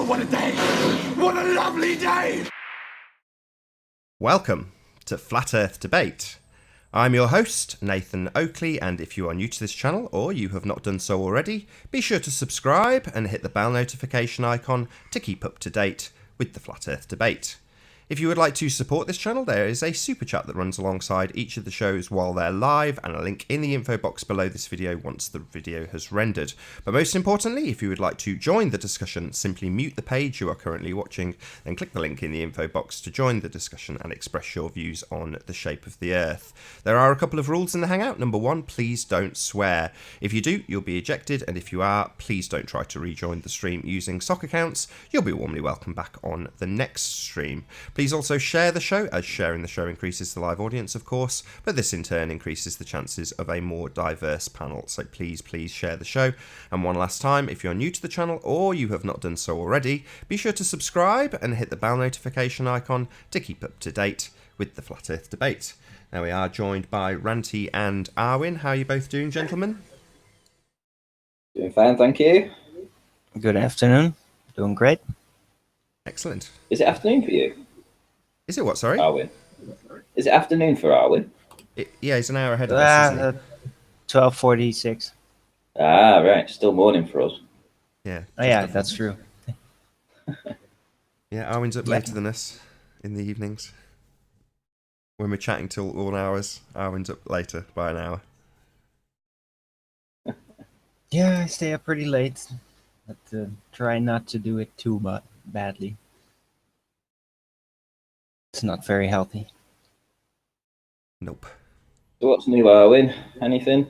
What a day! What a lovely day! Welcome to Flat Earth Debate. I'm your host, Nathan Oakley, and if you are new to this channel or you have not done so already, be sure to subscribe and hit the bell notification icon to keep up to date with the Flat Earth Debate. If you would like to support this channel, there is a super chat that runs alongside each of the shows while they're live, and a link in the info box below this video once the video has rendered. But most importantly, if you would like to join the discussion, simply mute the page you are currently watching, then click the link in the info box to join the discussion and express your views on the shape of the Earth. There are a couple of rules in the Hangout. Number one, please don't swear. If you do, you'll be ejected, and if you are, please don't try to rejoin the stream using sock accounts. You'll be warmly welcome back on the next stream. Please also share the show, as sharing the show increases the live audience, of course, but this in turn increases the chances of a more diverse panel. So please share the show. And one last time, if you're new to the channel or you have not done so already, be sure to subscribe and hit the bell notification icon to keep up to date with the Flat Earth Debate. Now we are joined by Ranty and Arwin. How are you both doing, gentlemen? Doing fine, thank you. Good afternoon. Doing great. Excellent. Is it afternoon for you, Is it what, sorry? Arwin? Is it afternoon for Arwin? Yeah, he's an hour ahead of us, isn't 12:46. Ah, right. Still morning for us. he? Yeah. Oh yeah, that's true. Yeah, Arwin's up later than us in the evenings. When we're chatting till all hours, Arwin's up later by an hour. Yeah, I stay up pretty late, but try not to do it too badly. It's not very healthy. Nope. So what's new, Arwin? Anything?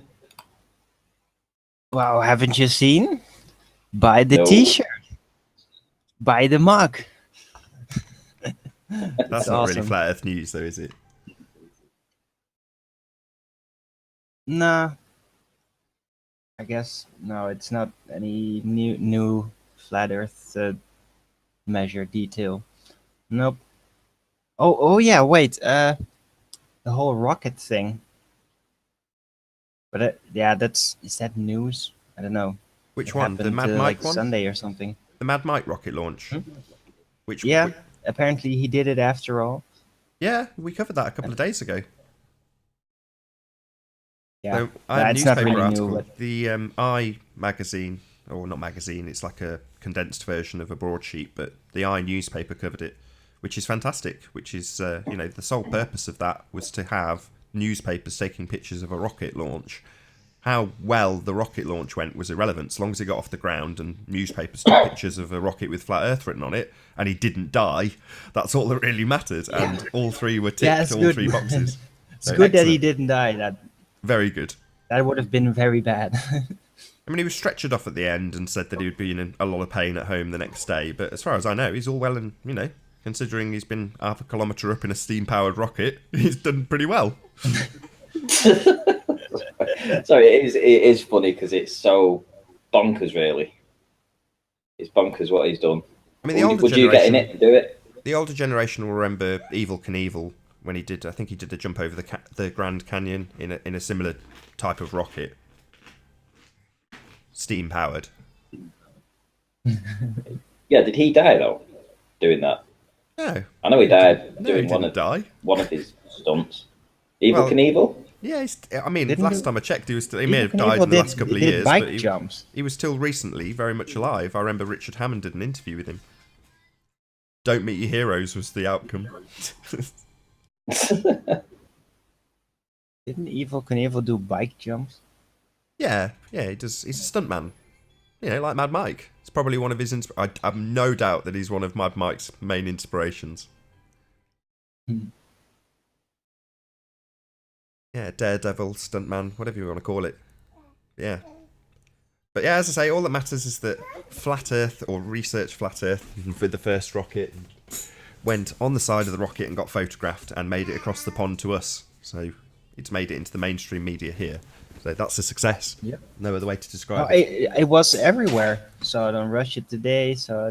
Wow, haven't you seen? Buy the No. T-shirt. Buy the mug. That's not really Flat Earth news, though, is it? Nah. I guess no. It's not any new flat Earth measure detail. Nope. Oh yeah. Wait. The whole rocket thing. But yeah, is that news? I don't know. Which It one? The happened, Mad Mike like one? Sunday or something. The Mad Mike rocket launch? Hmm? Which? Yeah. Apparently he did it after all. Yeah, we covered that a couple of days ago. Yeah. So I had a it's not newspaper really article. new, but The I magazine, or not magazine, it's like a condensed version of a broadsheet, but the I newspaper covered it, which is fantastic. Which is, the sole purpose of that was to have newspapers taking pictures of a rocket launch. How well the rocket launch went was irrelevant, as long as it got off the ground and newspapers took pictures of a rocket with Flat Earth written on it, and he didn't die. That's all that really mattered, and all three were ticked, all good. three boxes. It's So good that he excellent. didn't die. Very good. That would have been very bad. I mean, he was stretchered off at the end and said that he would be in a lot of pain at home the next day, but as far as I know, he's all well and, considering he's been half a kilometre up in a steam-powered rocket, he's done pretty well. Sorry, it is funny because it's so bonkers, really. It's bonkers what he's done. I mean, Would you get in it and do it? The older generation will remember Evel Knievel when he did. I think he did the jump over the Grand Canyon in a similar type of rocket, steam powered. Yeah, did he die though? Doing that? No, I know he died no, doing he didn't die. one of his stunts. Evil Well, Knievel? Yeah, Didn't last do- time I checked, he may have Even died in the Knievel last couple of did years, bike but jumps. he was still recently very much alive. I remember Richard Hammond did an interview with him. Don't meet your heroes was the outcome. Didn't Knievel do bike jumps? Yeah, he does. He's a stuntman. Like Mad Mike. It's probably one of his. I have no doubt that he's one of Mad Mike's main inspirations. Yeah, daredevil, stuntman, whatever you want to call it. Yeah. But yeah, as I say, all that matters is that Flat Earth, or research Flat Earth, with the first rocket, went on the side of the rocket and got photographed and made it across the pond to us. So it's made it into the mainstream media here. So that's a success. Yep. No other way to describe Oh, it. it was everywhere. Saw it on Russia Today. Saw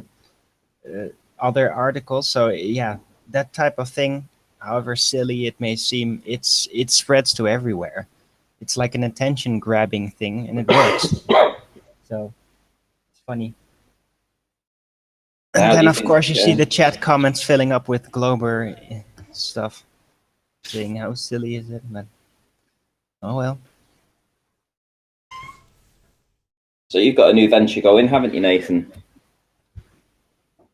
it, other articles. So yeah, that type of thing. However silly it may seem, it spreads to everywhere. It's like an attention grabbing thing, and it works. So it's funny. And How do then, you of think, course, you see the chat comments filling up with Glober stuff, saying how silly is it, but oh well. So you've got a new venture going, haven't you, Nathan?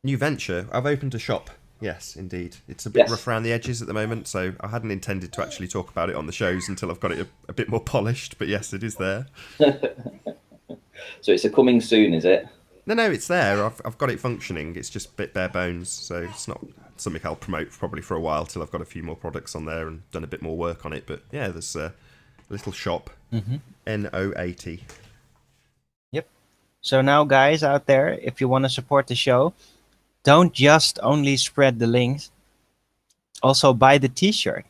New venture. I've opened a shop. Yes, indeed. It's a bit Yes. rough around the edges at the moment, so I hadn't intended to actually talk about it on the shows until I've got it a bit more polished. But yes, it is there. So it's a coming soon, is it? No, it's there. I've got it functioning. It's just a bit bare bones, so it's not something I'll promote probably for a while till I've got a few more products on there and done a bit more work on it. But yeah, there's a little shop, NO80. Yep. So now, guys out there, if you want to support the show, don't just only spread the links. Also, buy the T-shirt.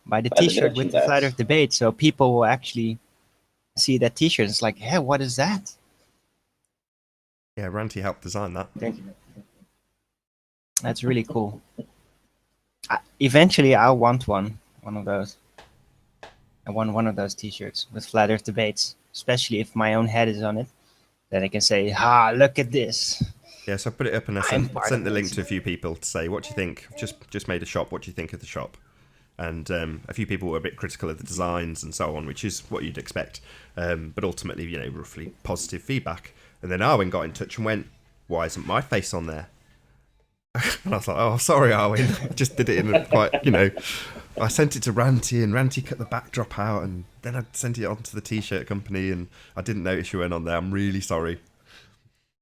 Buy the Buy the T-shirt with the Flat merchandise. Earth debate, so people will actually see that T-shirt. It's like, hey, what is that? Yeah, Ranty helped design that. That's really cool. Eventually, I'll want one of those. I want one of those T-shirts with Flat Earth debates, especially if my own head is on it. Then I can say, "Ha! Look at this." Yeah, so I put it up and I I'm part sent of the link it. to a few people to say, what do you think? I've just made a shop. What do you think of the shop? And a few people were a bit critical of the designs and so on, which is what you'd expect. But ultimately, roughly positive feedback. And then Arwen got in touch and went, why isn't my face on there? And I was like, oh, sorry, Arwen. I just did it in a quite, I sent it to Ranty and Ranty cut the backdrop out and then I sent it on to the T-shirt company and I didn't notice you weren't on there. I'm really sorry.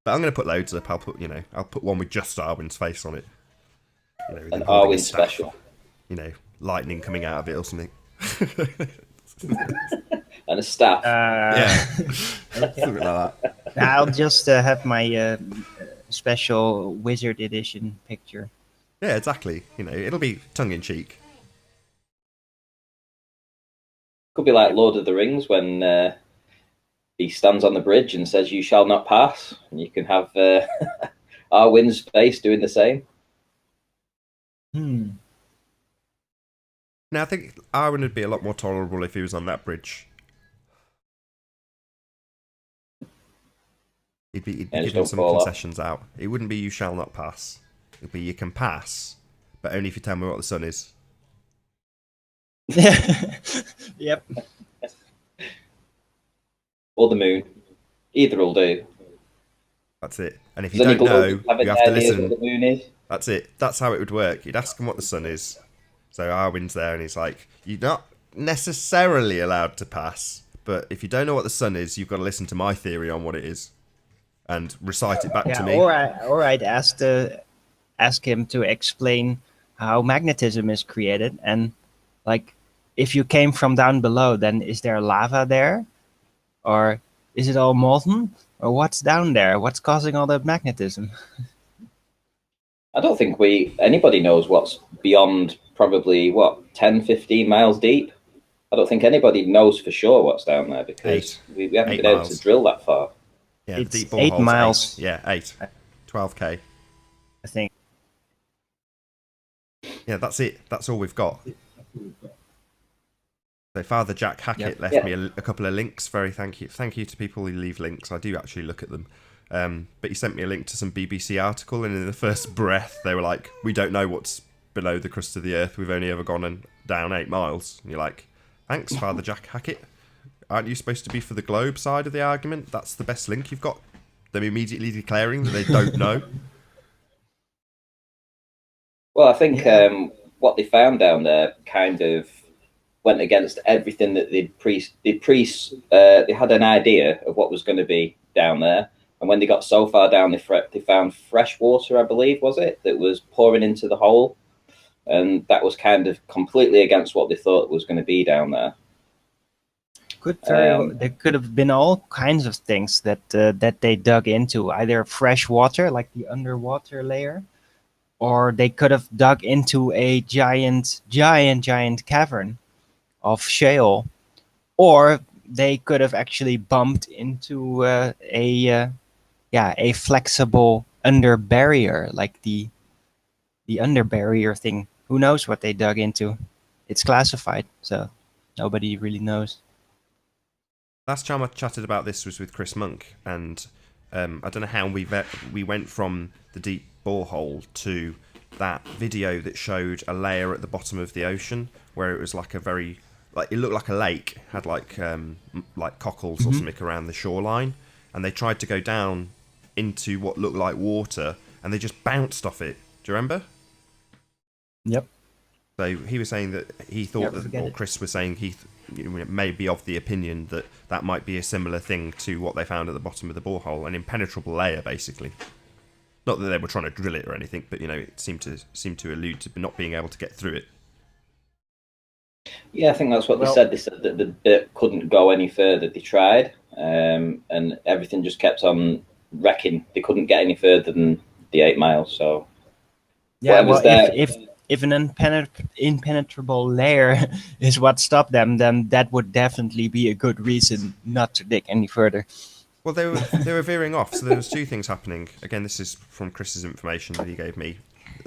But I'm going to put loads up. I'll put one with just Arwen's face on it. An holding a Arwen staff, special. Lightning coming out of it or something. And a staff. Yeah. Something like that. I'll just have my special Wizard Edition picture. Yeah, exactly. It'll be tongue-in-cheek. Could be like Lord of the Rings when he stands on the bridge and says, "You shall not pass." And you can have Arwen's face doing the same. Now, I think Arwen would be a lot more tolerable if he was on that bridge. He'd be giving some concessions out. It wouldn't be "you shall not pass." It'd be "you can pass, but only if you tell me what the sun is." Yep. Or the moon. Either will do. That's it. And if you Does any don't know, globes have you have any to ideas listen. what the moon is? That's it. That's how it would work. You'd ask him what the sun is. So Arwen's there and he's like, you're not necessarily allowed to pass, but if you don't know what the sun is, you've got to listen to my theory on what it is and recite it back to me. Or I'd ask him to explain how magnetism is created, and like, if you came from down below, then is there lava there, or is it all molten, or what's down there? What's causing all that magnetism? I don't think anybody knows what's beyond probably 10, 15 miles deep. I don't think anybody knows for sure what's down there because we haven't been able to drill that far. Yeah, it's the deep 8 miles. 8. Yeah, 8. 12k. I think. Yeah, that's it. That's all we've got. So Father Jack Hackett left me a couple of links. Thank you to people who leave links. I do actually look at them. But he sent me a link to some BBC article, and in the first breath, they were like, "We don't know what's below the crust of the earth. We've only ever gone down 8 miles." And you're like, "Thanks, Father Jack Hackett. Aren't you supposed to be for the globe side of the argument? That's the best link you've got." Them immediately declaring that they don't know. Well, I think what they found down there kind of went against everything that they had an idea of what was going to be down there. And when they got so far down, they found fresh water, I believe, was it, that was pouring into the hole. And that was kind of completely against what they thought was going to be down there. There could have been all kinds of things that they dug into, either fresh water, like the underwater layer, or they could have dug into a giant cavern of shale, or they could have actually bumped into a flexible under barrier, like the under barrier thing. Who knows what they dug into? It's classified, so nobody really knows. Last time I chatted about this was with Chris Monk, and I don't know how we went from the deep borehole to that video that showed a layer at the bottom of the ocean where it was like a very, like, it looked like a lake, had like cockles or something around the shoreline, and they tried to go down into what looked like water and they just bounced off it. Do you remember? Yep. So he was saying that he thought that, or Chris was saying he may be of the opinion that that might be a similar thing to what they found at the bottom of the borehole, an impenetrable layer, basically. Not that they were trying to drill it or anything, but it seemed to allude to not being able to get through it. Yeah, I think that's what they said. They said that the bit couldn't go any further. They tried, and everything just kept on wrecking. They couldn't get any further than the 8 miles. So yeah, well, if an impenetrable layer is what stopped them, then that would definitely be a good reason not to dig any further. Well, they were veering off. So there was 2 things happening. Again, this is from Chris's information that he gave me.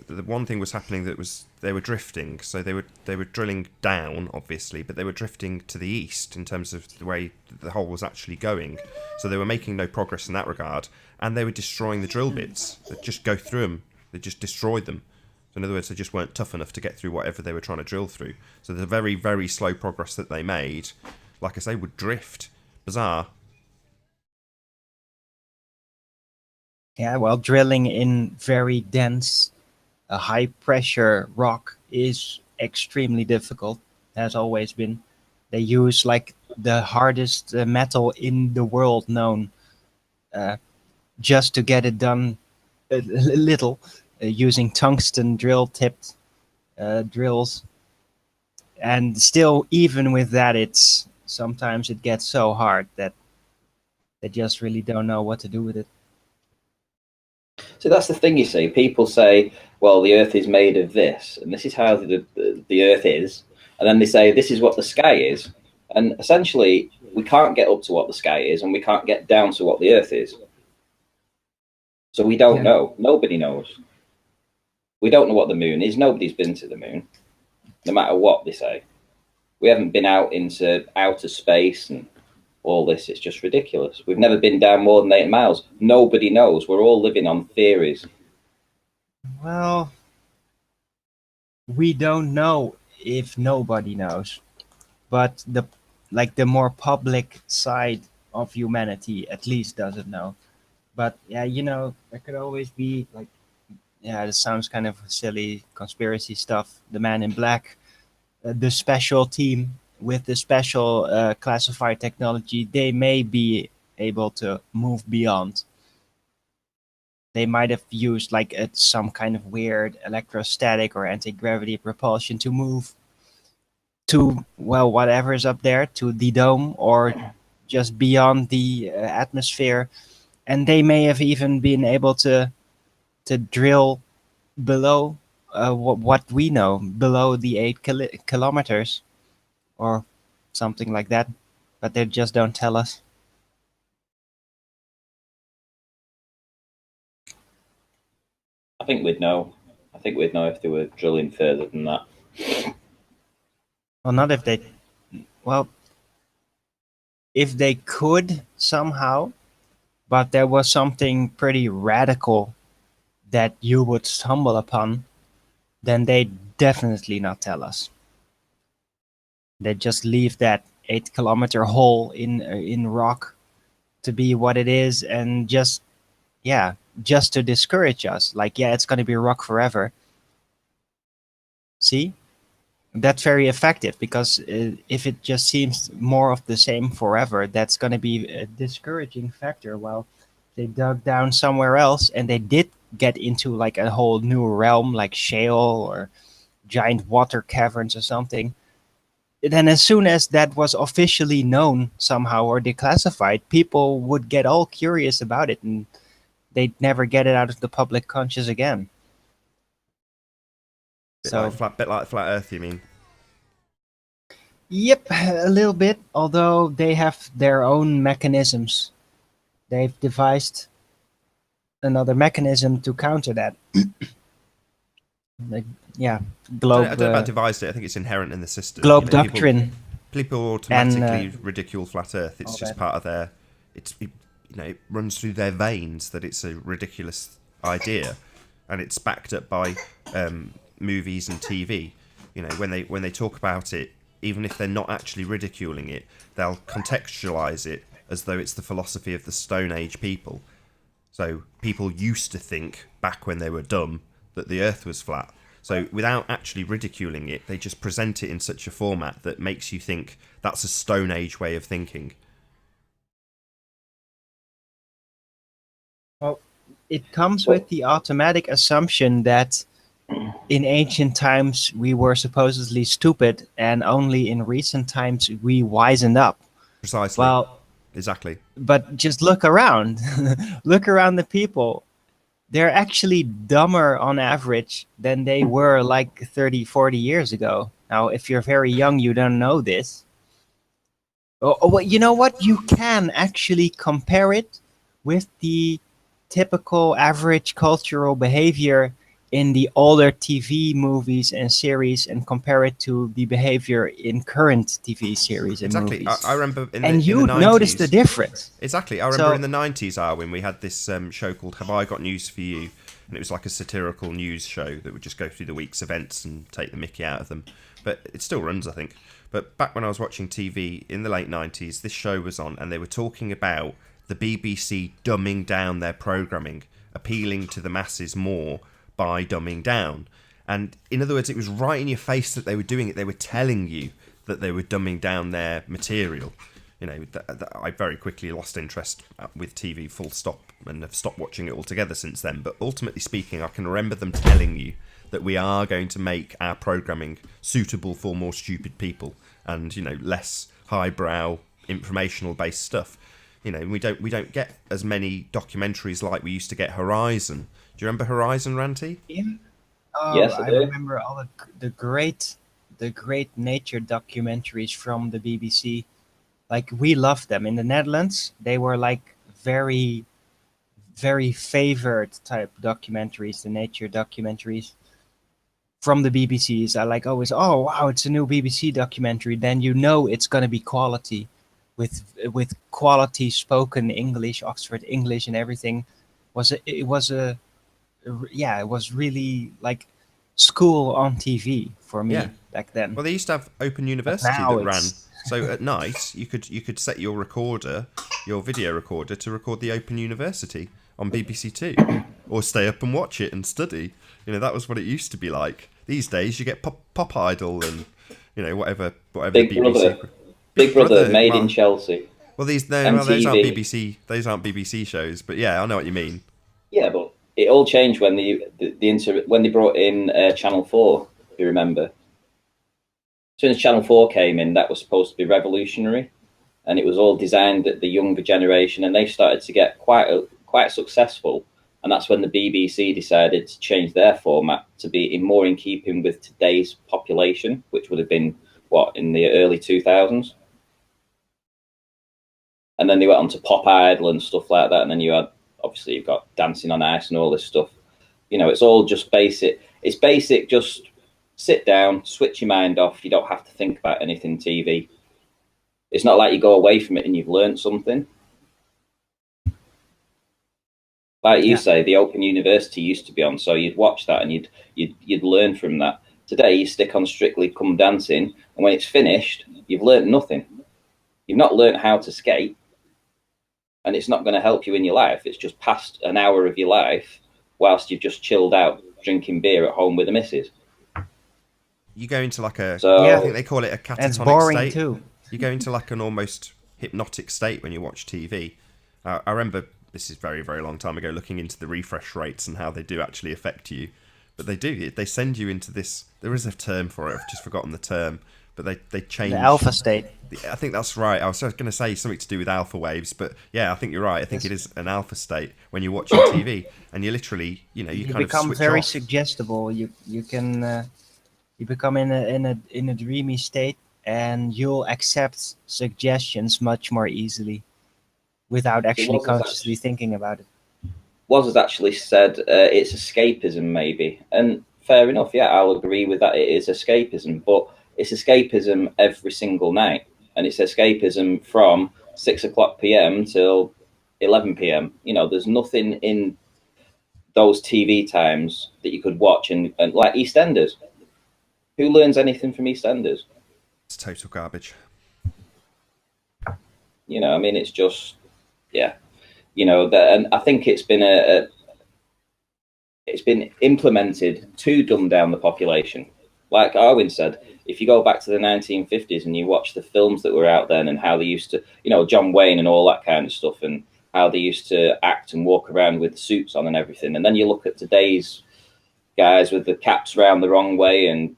The one thing was happening that was they were drifting. So they were drilling down, obviously, but they were drifting to the east in terms of the way the hole was actually going. So they were making no progress in that regard, and they were destroying the drill bits that just go through them. They just destroyed them. So in other words, they just weren't tough enough to get through whatever they were trying to drill through. So the very, very slow progress that they made, like I say, would drift. Bizarre. Yeah, well, drilling in very dense, high-pressure rock is extremely difficult. Has always been. They use like the hardest metal in the world known, just to get it done a little, using tungsten drill-tipped drills. And still, even with that, sometimes it gets so hard that they just really don't know what to do with it. So that's the thing, you see. People say, well, the Earth is made of this, and this is how the Earth is. And then they say, this is what the sky is. And essentially, we can't get up to what the sky is, and we can't get down to what the Earth is. So we don't know. Nobody knows. We don't know what the moon is. Nobody's been to the moon, no matter what they say. We haven't been out into outer space and all this. It's just ridiculous. We've never been down more than 8 miles. Nobody knows. We're all living on theories. Well, we don't know if nobody knows, but the more public side of humanity at least doesn't know. But yeah, there could always be this sounds kind of silly conspiracy stuff. The Man in Black, the special team with the special classified technology, they may be able to move beyond. They might have used some kind of weird electrostatic or anti-gravity propulsion to move to, well, whatever is up there, to the dome or just beyond the atmosphere. And they may have even been able to drill below what we know, below the 8 kilometers or something like that, but they just don't tell us. I think we'd know. I think we'd know if they were drilling further than that. Well, not if they... Well, if they could somehow, but there was something pretty radical that you would stumble upon, then they'd definitely not tell us. They just leave that 8-kilometer hole in rock to be what it is, and just to discourage us. It's going to be rock forever. See? That's very effective, because if it just seems more of the same forever, that's going to be a discouraging factor. Well, they dug down somewhere else, and they did get into a whole new realm, like shale or giant water caverns or something. Then as soon as that was officially known somehow or declassified, people would get all curious about it, and they'd never get it out of the public conscious again. Bit like flat Earth, you mean? Yep, a little bit, although they have their own mechanisms. They've devised another mechanism to counter that. Globe. I don't know about devised it. I think it's inherent in the system. Doctrine. People automatically ridicule flat Earth. It's just part of their. It's it runs through their veins that it's a ridiculous idea, and it's backed up by movies and TV. When they talk about it, even if they're not actually ridiculing it, they'll contextualize it as though it's the philosophy of the Stone Age people. So people used to think, back when they were dumb, that the Earth was flat. So without actually ridiculing it, they just present it in such a format that makes you think that's a Stone Age way of thinking. Well, it comes with the automatic assumption that in ancient times we were supposedly stupid, and only in recent times we wisened up. Precisely. Well, exactly. but just look around. Look around the people. They're actually dumber on average than they were like 30, 40 years ago. Now, if you're very young, you don't know this. Well, you know what? You can actually compare it with the typical average cultural behavior in the older TV movies and series, and compare it to the behavior in current TV series and Exactly. movies. I remember in and the you 90s, notice the difference. Exactly. I remember in the 90s, Arwin, we had this show called Have I Got News For You? And it was like a satirical news show that would just go through the week's events and take the mickey out of them. But it still runs, I think. But back when I was watching TV in the late 90s, this show was on, and they were talking about the BBC dumbing down their programming, appealing to the masses more by dumbing down. And in other words, it was right in your face that they were doing it. They were telling you that they were dumbing down their material. I very quickly lost interest with TV full stop, and have stopped watching it altogether since then. But ultimately speaking, I can remember them telling you that we are going to make our programming suitable for more stupid people, and less highbrow informational based stuff. We don't get as many documentaries like we used to get. Horizon. Do you remember Horizon, Ranty? Yeah. Oh, Yes, I do. remember all the great nature documentaries from the BBC. Like, we loved them in the Netherlands. They were like very, very favored type documentaries, the nature documentaries from the BBCs. I like always, oh wow, it's a new BBC documentary. Then it's gonna be quality, with quality spoken English, Oxford English, and everything. It was really like school on TV for me back then. Well, they used to have Open University that ran. So at night, you could set your video recorder, to record the Open University on BBC Two, or stay up and watch it and study. That was what it used to be like. These days, you get Pop Idol and whatever Big the BBC. Brother. Big Brother, made in Chelsea. Well, those aren't BBC. Those aren't BBC shows. But yeah, I know what you mean. Yeah, but it all changed when when they brought in Channel 4. If you remember, as soon as Channel 4 came in, that was supposed to be revolutionary, and it was all designed at the younger generation, and they started to get quite successful. And that's when the BBC decided to change their format to be more in keeping with today's population, which would have been in the early 2000s. And then they went on to Pop Idol and stuff like that, and then you've got Dancing on Ice and all this stuff. It's all just basic. It's basic, just sit down, switch your mind off. You don't have to think about anything TV. It's not like you go away from it and you've learned something. Like you say, the Open University used to be on, so you'd watch that and you'd learn from that. Today, you stick on Strictly Come Dancing, and when it's finished, you've learned nothing. You've not learned how to skate, and it's not going to help you in your life. It's just past an hour of your life whilst you've just chilled out drinking beer at home with the missus. You go into like I think they call it a catatonic it's boring state. Too. You go into like an almost hypnotic state when you watch TV. I remember, this is very, very long time ago, looking into the refresh rates and how they do actually affect you. But they do. They send you into this. There is a term for it. I've just forgotten the term. But they change. The alpha state. I think that's right. I was going to say something to do with alpha waves, but yeah, I think you're right. I think it is an alpha state when you're watching TV, and you literally, you kind of become switch very off. suggestible. You become in a dreamy state, and you'll accept suggestions much more easily without actually consciously thinking about it. Was has actually said it's escapism, maybe, and fair enough. Yeah, I'll agree with that. It is escapism, but it's escapism every single night, and it's escapism from 6 o'clock PM till 11 p.m. You know, there's nothing in those TV times that you could watch, and like EastEnders. Who learns anything from EastEnders? It's total garbage. You know, I mean, it's just, yeah, you know, and I think it's been it's been implemented to dumb down the population. Like Arwin said, if you go back to the 1950s and you watch the films that were out then and how they used to, you know, John Wayne and all that kind of stuff, and how they used to act and walk around with suits on and everything, and then you look at today's guys with the caps round the wrong way and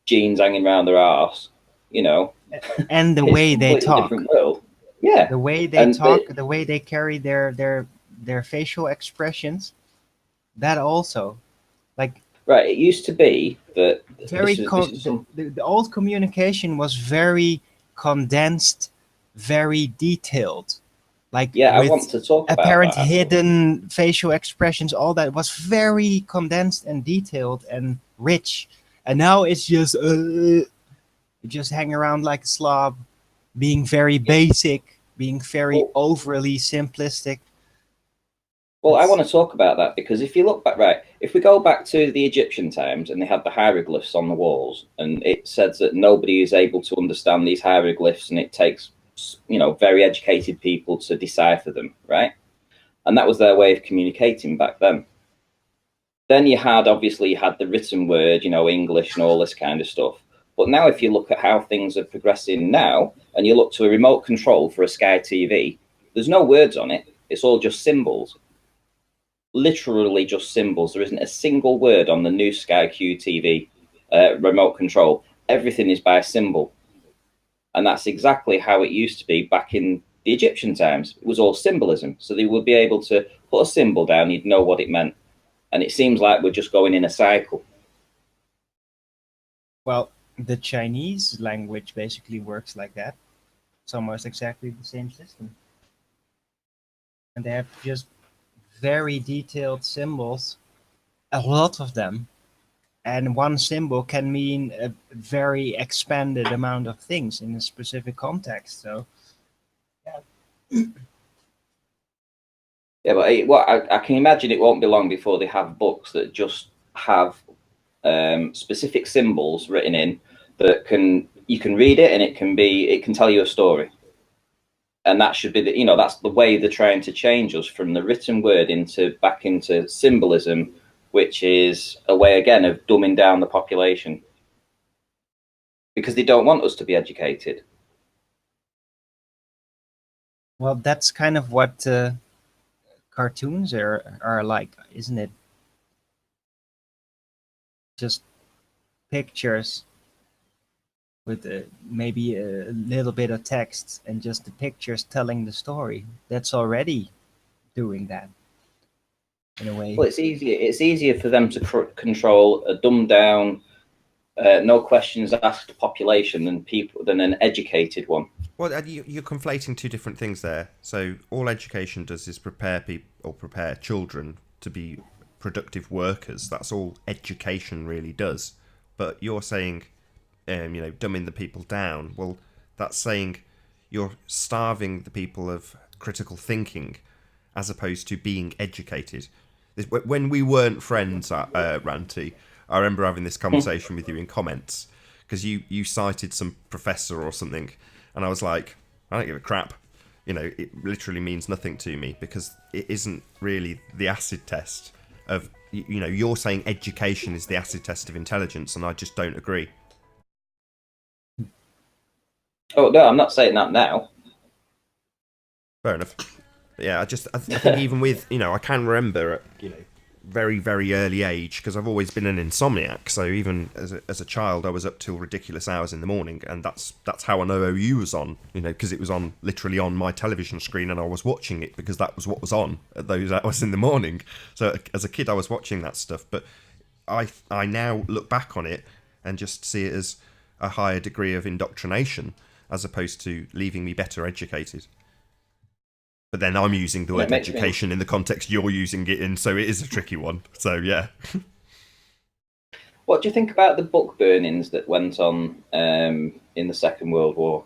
jeans hanging around their arse, you know, And the it's way a they completely talk, different world. Yeah, the way they and talk, the way they carry their facial expressions, that also, like, right, it used to be that very this is some. the old communication was very condensed, very detailed, like Yeah, I want with to talk about apparent that actually. hidden facial expressions. All that was very condensed and detailed and rich. And now it's just you just hang around like a slob, being very Yeah. basic, being very Well, overly simplistic. well, I It's want to talk about that because if you look back, right, if we go back to the Egyptian times and they had the hieroglyphs on the walls, and it says that nobody is able to understand these hieroglyphs, and it takes, you know, very educated people to decipher them, right? And that was their way of communicating back then. Then you had the written word, you know, English and all this kind of stuff. But now, if you look at how things are progressing now, and you look to a remote control for a Sky TV, there's no words on it. It's all just symbols, literally just symbols. There isn't a single word on the new Sky Q TV remote control. Everything is by symbol, and that's exactly how it used to be back in the Egyptian times. It was all symbolism, so they would be able to put a symbol down. You'd know what it meant, and it seems like we're just going in a cycle. well, the Chinese language basically works like that. It's almost exactly the same system, and they have just very detailed symbols, a lot of them, and one symbol can mean a very expanded amount of things in a specific context. So Yeah, but I can imagine it won't be long before they have books that just have specific symbols written in that can you can read it and it can tell you a story. And that should be the, you know, that's the way they're trying to change us from the written word into back into symbolism, which is a way again of dumbing down the population because they don't want us to be educated. well, that's kind of what cartoons are like, isn't it? Just pictures with maybe a little bit of text and just the pictures telling the story. That's already doing that in a way. Well, it's easier. It's easier for them to control a dumbed down, no questions asked population than an educated one. Well, you're conflating two different things there. So all education does is prepare people or prepare children to be productive workers. That's all education really does. But you're saying, you know, dumbing the people down. Well, that's saying you're starving the people of critical thinking, as opposed to being educated. When we weren't friends, Ranty, I remember having this conversation with you in comments because you cited some professor or something, and I was like, I don't give a crap. You know, it literally means nothing to me because it isn't really the acid test of, you know, you're saying education is the acid test of intelligence, and I just don't agree. Oh no, I'm not saying that now. Fair enough. But yeah, I think even with, you know, I can remember at, you know, very, very early age, because I've always been an insomniac, so even as a child I was up till ridiculous hours in the morning, and that's how I know OU was on, you know, because it was on, literally on my television screen, and I was watching it because that was what was on at those hours in the morning. So as a kid I was watching that stuff, but I now look back on it and just see it as a higher degree of indoctrination as opposed to leaving me better educated. But then I'm using the word education in the context you're using it in, so it is a tricky one. So, yeah. What do you think about the book burnings that went on in the Second World War?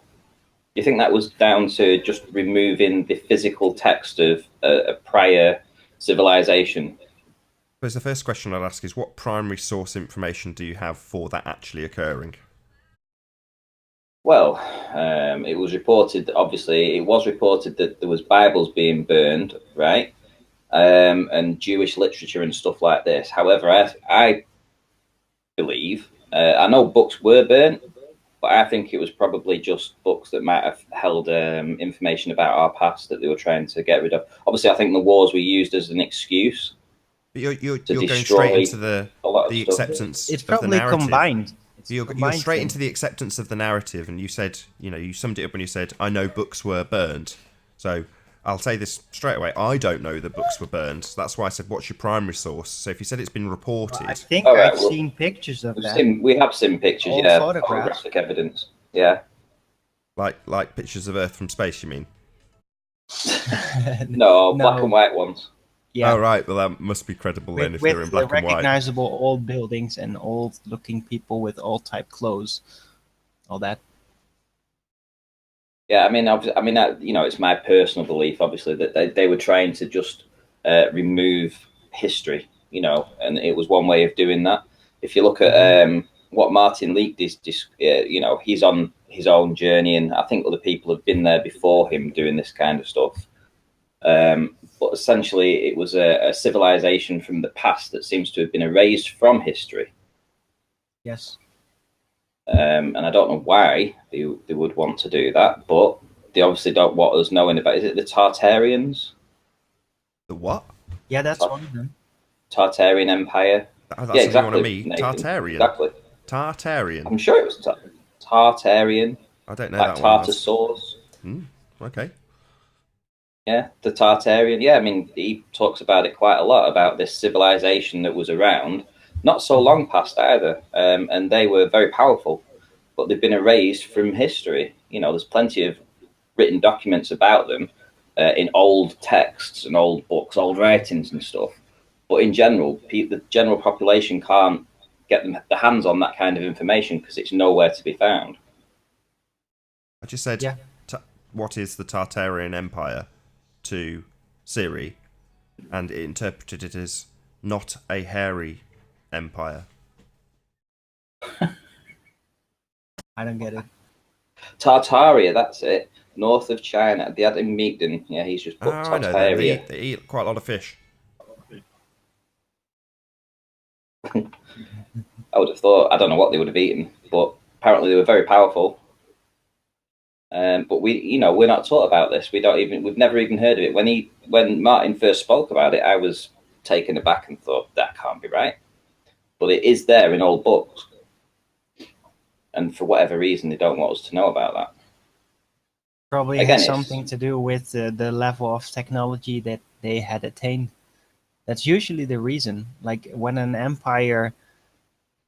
you think that was down to just removing the physical text of a prior civilization? Because the first question I'd ask is, what primary source information do you have for that actually occurring? Well, it was reported. Obviously, it was reported that there was Bibles being burned, right, and Jewish literature and stuff like this. However, I believe I know books were burnt, but I think it was probably just books that might have held information about our past that they were trying to get rid of. Obviously, I think the wars were used as an excuse But you're to going straight destroy into the a lot of the stuff. acceptance It's of the probably narrative. combined. It's a You're combined straight thing. into the acceptance of the narrative, and you said, you summed it up when you said, "I know books were burned." So I'll say this straight away: I don't know the books were burned. So that's why I said, "What's your primary source?" So if you said it's been reported, I think All right, I've well, seen pictures of that. we have seen pictures, Old yeah, photographs. photographic evidence, yeah. like pictures of Earth from space, you mean? No, black No, and white ones. yeah, Oh right, well that must be credible then if with they're in black and white. recognizable old buildings and old-looking people with old type clothes, all that. Yeah, it's my personal belief, obviously, that they were trying to just remove history, and it was one way of doing that. If you look at what Martin Leake is, he's on his own journey, and I think other people have been there before him doing this kind of stuff. But essentially, it was a civilization from the past that seems to have been erased from history. Yes. And I don't know why they would want to do that, but they obviously don't want us knowing about. Is it the Tartarians? The what? Yeah, that's Tar- one of them. Tartarian Empire. That's Yeah, what you want to exactly. meet. Nathan. Tartarian. Exactly. Tartarian. I'm sure it was Tartarian, I don't know like that one. Tartar sauce. Okay. Yeah, the Tartarian. Yeah, I mean, he talks about it quite a lot about this civilization that was around, not so long past either, and they were very powerful, but they've been erased from history. There's plenty of written documents about them in old texts and old books, old writings and stuff. But in general, the general population can't get their hands on that kind of information because it's nowhere to be found. I just said, Yeah. what is the Tartarian Empire to Siri, and it interpreted it as not a hairy empire. I don't get it. Tartaria, that's it. North of China. They had in Meekden. Yeah, he's just put I know them. Tartaria. They eat quite a lot of fish. I would have thought, I don't know what they would have eaten, but apparently they were very powerful. But we're not taught about this. We've never even heard of it. When Martin first spoke about it, I was taken aback and thought that can't be right. But it is there in old books, and for whatever reason, they don't want us to know about that. Probably Again, has something to do with the level of technology that they had attained. That's usually the reason. Like when an empire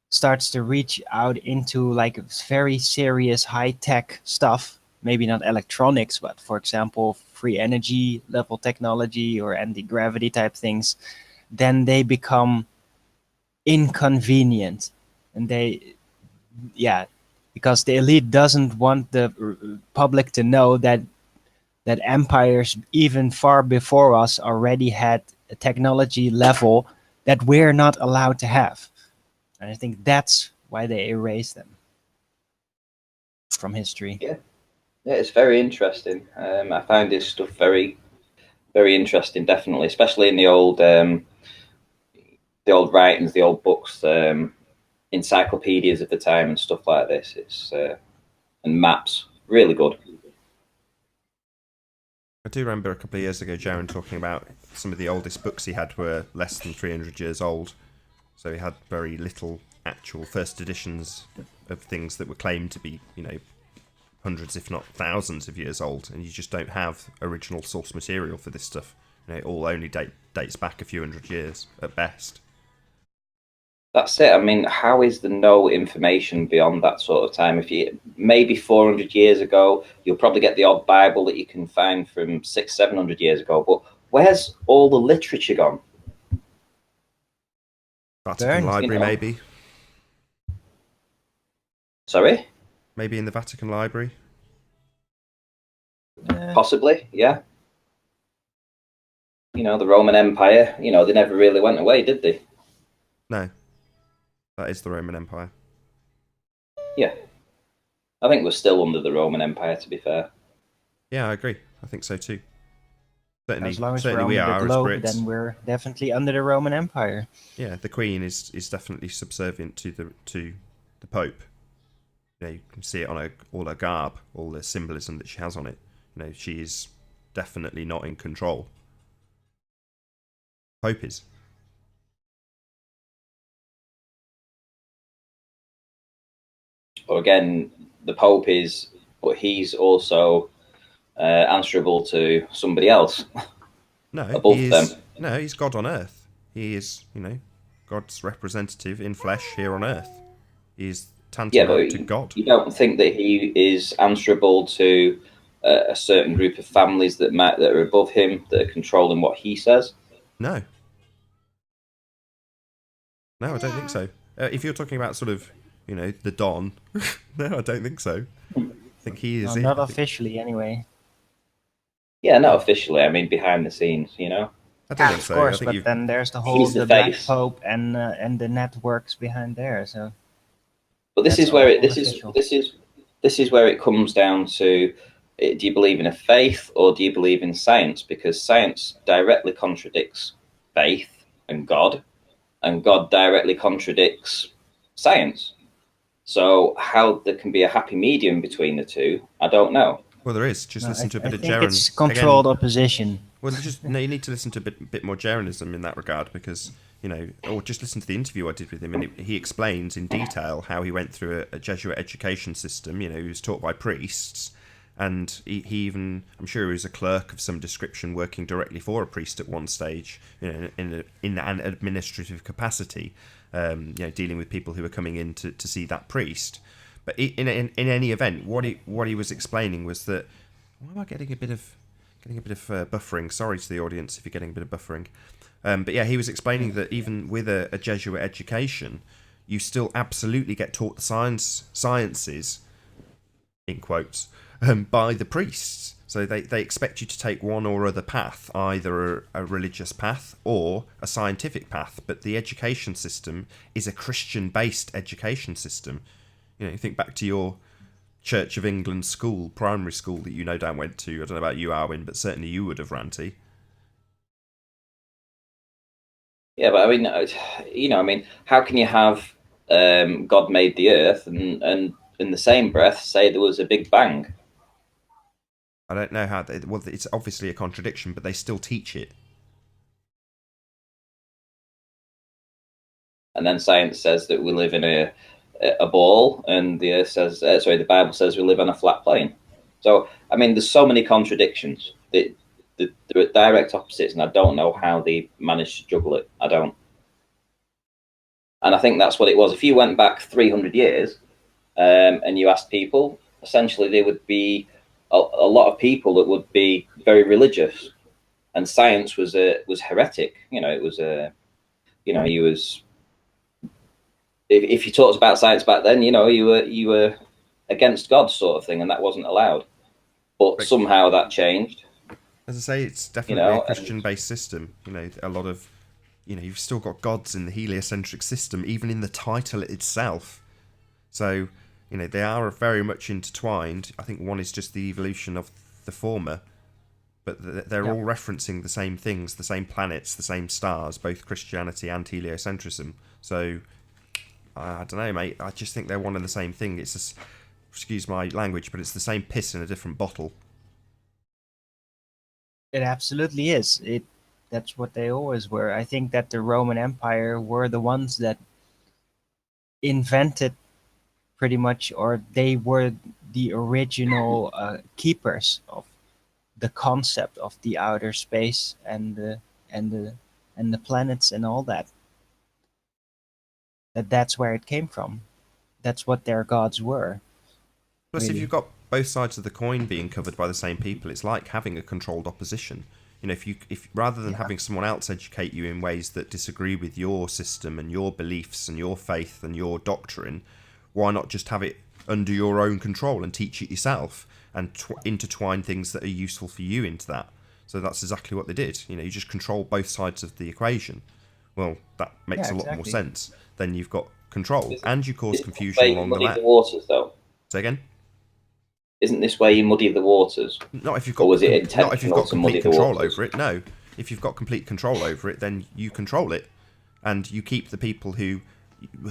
starts to reach out into like very serious high tech stuff, maybe not electronics, but for example, free energy level technology or anti gravity type things, then they become inconvenient, and because the elite doesn't want the public to know that empires even far before us already had a technology level that we're not allowed to have. And I think that's why they erase them from history. Yeah, it's very interesting. I find this stuff very, very interesting. Definitely, especially in the old writings, the old books, encyclopedias of the time, and stuff like this. It's and maps, really good. I do remember a couple of years ago, Jaron talking about some of the oldest books he had were less than 300 years old. So he had very little actual first editions of things that were claimed to be, hundreds, if not thousands of years old. And you just don't have original source material for this stuff. It all only dates back a few hundred years at best. That's it. I mean, how is there no information beyond that sort of time? If you maybe 400 years ago, you'll probably get the odd Bible that you can find from 600-700 years ago. But where's all the literature gone? Vatican Library, maybe. Sorry? Maybe in the Vatican Library. Possibly, yeah. You know, the Roman Empire, you know, they never really went away, did they? No, that is the Roman Empire. Yeah. I think we're still under the Roman Empire, to be fair. Yeah, I agree. I think so too. As long as we're Certainly we under the are as globe, Brits. then we're definitely under the Roman Empire. Yeah, the Queen is definitely subservient to the Pope. You know, you can see it on all her garb, all the symbolism that she has on it. You know, she is definitely not in control. Pope is. Or again, the Pope is, but he's also answerable to somebody else No, above he them. is. No, he's God on earth. He is, you know, God's representative in flesh here on earth. He is Yeah, tantamount but to God. you don't think that he is answerable to a certain group of families that are above him, that are controlling what he says? No. No, I don't think so. If you're talking about sort of, you know, the Don, no, I don't think so. I think he is No, it. not officially, anyway. Yeah, not officially. I mean, behind the scenes, you know. I don't Yeah, think of so. I course, think but you've. then there's the He's the Black face. Pope and the networks behind there. So, But this that's is where all it. official. This is where it comes down to: do you believe in a faith or do you believe in science? Because science directly contradicts faith and God directly contradicts science. So how there can be a happy medium between the two, I don't know. Well, there is. Just No, listen to a I bit of think Jaren. it's Again, controlled opposition. well, just no. You need to listen to a bit more Jeranism in that regard because you know, or just listen to the interview I did with him, and he explains in detail how he went through a Jesuit education system. You know, he was taught by priests, and he even, I'm sure, he was a clerk of some description, working directly for a priest at one stage. You know, in an administrative capacity. You know, dealing with people who were coming in to see that priest. But in any event, what he was explaining was that. Why am I getting a bit of buffering? Sorry to the audience if you're getting a bit of buffering. But yeah, he was explaining that even with a Jesuit education, you still absolutely get taught the sciences, in quotes, by the priests. So they expect you to take one or other path, either a religious path or a scientific path. But the education system is a Christian-based education system. You know, think back to your Church of England school, primary school that you no doubt went to. I don't know about you, Arwin, but certainly you would have, Ranty. Yeah, but I mean, you know, I mean, how can you have God made the earth and in the same breath say there was a big bang? I don't know how. Well, it's obviously a contradiction, but they still teach it. And then science says that we live in a ball, and the earth says, the Bible says we live on a flat plane. So, I mean, there's so many contradictions that they're at direct opposites, and I don't know how they managed to juggle it. I don't. And I think that's what it was. If you went back 300 years and you asked people, essentially there would be a lot of people that would be very religious, and science was heretic. You know, it was you know, you was if you talked about science back then, you know, you were against God, sort of thing, and that wasn't allowed. But somehow that changed. As I say, it's You definitely know, a Christian-based system. You know, a lot of, you know, you've still got gods in the heliocentric system, even in the title itself. So, you know, they are very much intertwined. I think one is just the evolution of the former, but they're all referencing the same things, the same planets, the same stars, both Christianity and heliocentrism. So, I don't know, mate. I just think they're one and the same thing. It's just, excuse my language, but it's the same piss in a different bottle. It absolutely is. That's what they always were. I think that the Roman Empire were the ones that invented pretty much, or they were the original keepers of the concept of the outer space and and the and the planets and all that. That's where it came from. That's what their gods were. Plus, if Really. you've got both sides of the coin being covered by the same people, it's like having a controlled opposition. You know, if rather than having someone else educate you in ways that disagree with your system and your beliefs and your faith and your doctrine, why not just have it under your own control and teach it yourself and intertwine things that are useful for you into that. So that's exactly what they did. You just control both sides of the equation. Well, that makes a lot more sense. Then you've got control, and you cause confusion along the way. The waters, though. Say again? Isn't this where you muddy the waters? Not if you've got, not if you've got complete control over it. No, if you've got complete control over it, then you control it, and you keep the people who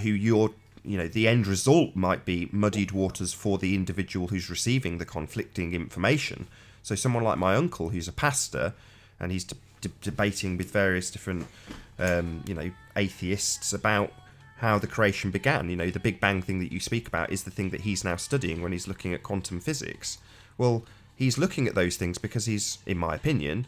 you're, the end result might be muddied waters for the individual who's receiving the conflicting information. So someone like my uncle, who's a pastor, and he's debating with various different, atheists about how the creation began. The Big Bang thing that you speak about is the thing that he's now studying when he's looking at quantum physics. Well, he's looking at those things because he's, in my opinion,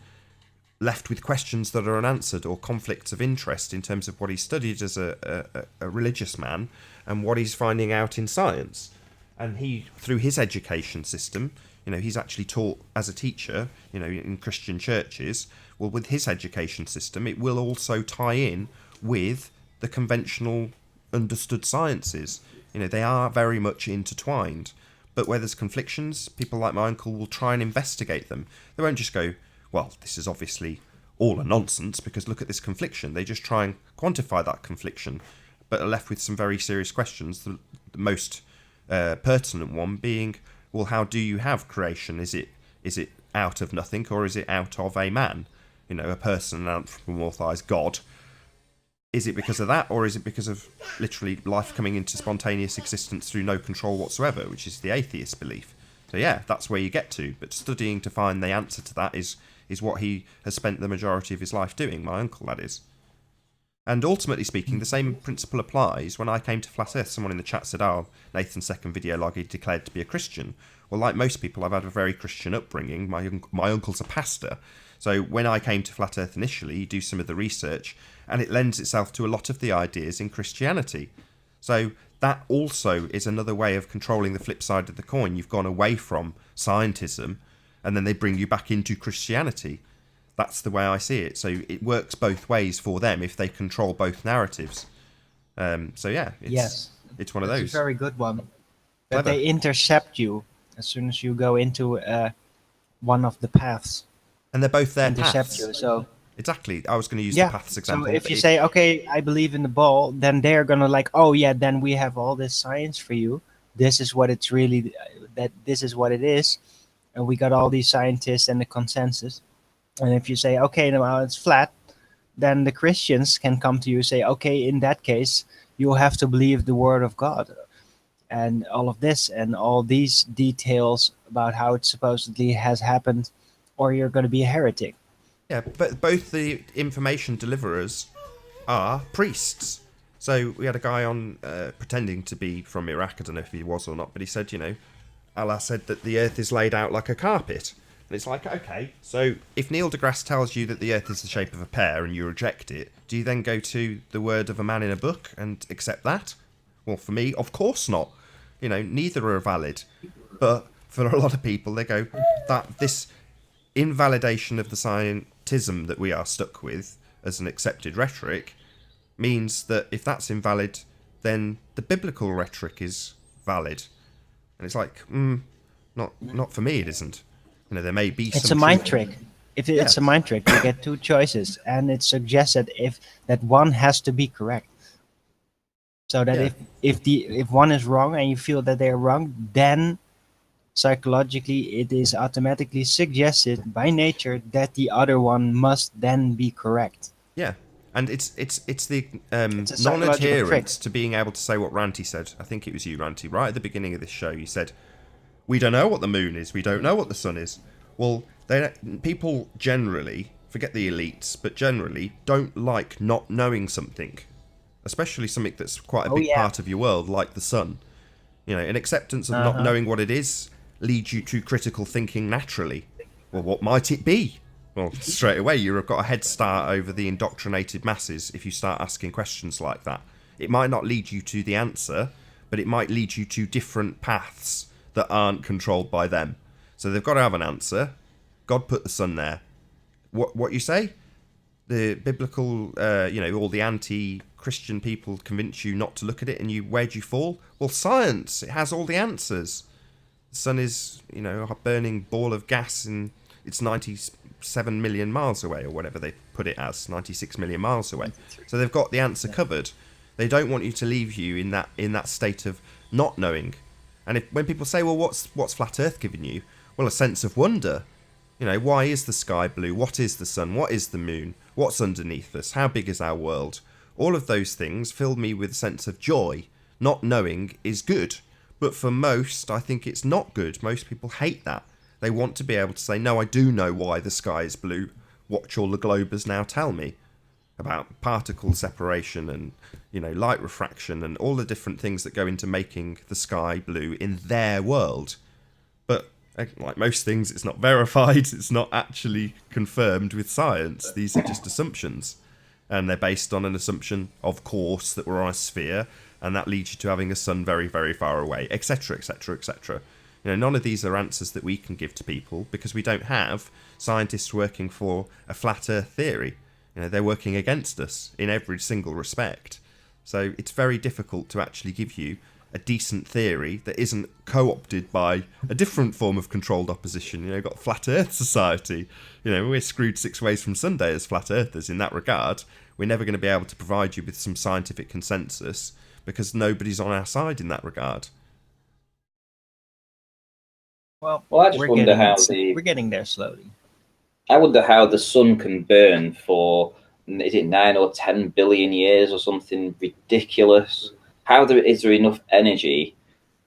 left with questions that are unanswered or conflicts of interest in terms of what he studied as a religious man and what he's finding out in science. And he, through his education system, he's actually taught as a teacher, in Christian churches. Well, with his education system, it will also tie in with the conventional understood sciences. They are very much intertwined. But where there's conflictions, people like my uncle will try and investigate them. They won't just go, well, this is obviously all a nonsense because look at this confliction. They just try and quantify that confliction, but are left with some very serious questions. The most pertinent one being, well, how do you have creation? Is it out of nothing, or is it out of a man? A person, an anthropomorphized God. Is it because of that, or is it because of literally life coming into spontaneous existence through no control whatsoever, which is the atheist belief? So yeah, that's where you get to. But studying to find the answer to that is what he has spent the majority of his life doing, my uncle, that is. And ultimately speaking, the same principle applies. When I came to Flat Earth, someone in the chat said, Nathan's second video log, he declared to be a Christian. Well, like most people, I've had a very Christian upbringing. My uncle's a pastor. So when I came to Flat Earth initially, you do some of the research, and it lends itself to a lot of the ideas in Christianity. So that also is another way of controlling the flip side of the coin. You've gone away from scientism, and then they bring you back into Christianity. That's the way I see it. So it works both ways for them if they control both narratives. So yeah, it's one of those. It's a very good one. That they intercept you as soon as you go into one of the paths. And they're both their intercept paths. You, so exactly. I was going to use the paths example. So if you say, okay, I believe in the ball, then they're going to like, oh yeah, then we have all this science for you. This is what it's really, this is what it is. And we got all these scientists and the consensus. And if you say, okay, now it's flat, then the Christians can come to you and say, okay, in that case, you have to believe the word of God. And all of this and all these details about how it supposedly has happened, or you're going to be a heretic. Yeah, but both the information deliverers are priests. So we had a guy on pretending to be from Iraq. I don't know if he was or not, but he said, Allah said that the earth is laid out like a carpet. And it's like, okay, so if Neil deGrasse tells you that the earth is the shape of a pear and you reject it, do you then go to the word of a man in a book and accept that? Well, for me, of course not. Neither are valid. But for a lot of people, they go, that this invalidation of the scientism that we are stuck with as an accepted rhetoric means that if that's invalid, then the biblical rhetoric is valid. And it's like, not for me, it isn't. There may be some... It's a mind trick. It's a mind trick, you get two choices, and it suggests that one has to be correct. So that if one is wrong and you feel that they're wrong, then psychologically it is automatically suggested by nature that the other one must then be correct. Yeah. And it's the non-adherence to being able to say what Ranty said. I think it was you, Ranty, right at the beginning of this show. You said, we don't know what the moon is. We don't know what the sun is. Well, people generally, forget the elites, but generally don't like not knowing something. Especially something that's quite a big part of your world, like the sun. An acceptance of not knowing what it is leads you to critical thinking naturally. Well, what might it be? Well, straight away, you've got a head start over the indoctrinated masses if you start asking questions like that. It might not lead you to the answer, but it might lead you to different paths that aren't controlled by them. So they've got to have an answer. God put the sun there. What you say? The biblical, all the Christian people convince you not to look at it, and where'd you fall? Well, science. It has all the answers. The sun is, a burning ball of gas, and it's 97 million miles away, or whatever they put it as, 96 million miles away. So they've got the answer covered. They don't want you to leave you in that state of not knowing. And when people say, well, what's flat Earth giving you? Well, a sense of wonder. Why is the sky blue? What is the sun? What is the moon? What's underneath us? How big is our world? All of those things fill me with a sense of joy. Not knowing is good. But for most, I think it's not good. Most people hate that. They want to be able to say, no, I do know why the sky is blue. Watch all the globers now tell me about particle separation and, light refraction and all the different things that go into making the sky blue in their world. But like most things, it's not verified. It's not actually confirmed with science. These are just assumptions. And they're based on an assumption, of course, that we're on a sphere, and that leads you to having a sun very, very far away, etc., etc., etc. None of these are answers that we can give to people because we don't have scientists working for a flat Earth theory. They're working against us in every single respect. So it's very difficult to actually give you a decent theory that isn't co-opted by a different form of controlled opposition. You've got Flat Earth Society. We're screwed 6 ways from Sunday as flat earthers in that regard. We're never going to be able to provide you with some scientific consensus because nobody's on our side in that regard. Well, I just wonder how we're getting there slowly. I wonder how the sun can burn for, is it 9 or 10 billion years or something ridiculous? How is there enough energy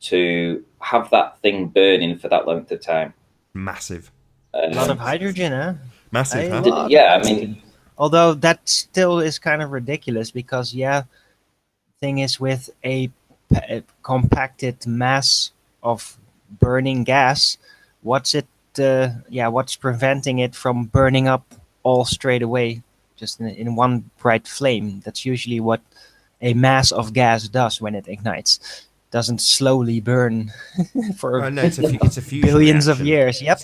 to have that thing burning for that length of time? Massive. A lot of hydrogen, huh? Massive, huh? Yeah, I mean... Although that still is kind of ridiculous because, thing is with a compacted mass of burning gas, what's preventing it from burning up all straight away, just in one bright flame? That's usually what a mass of gas does when it ignites. Doesn't slowly burn for no, it's a fusion billions reaction. of years. Yep.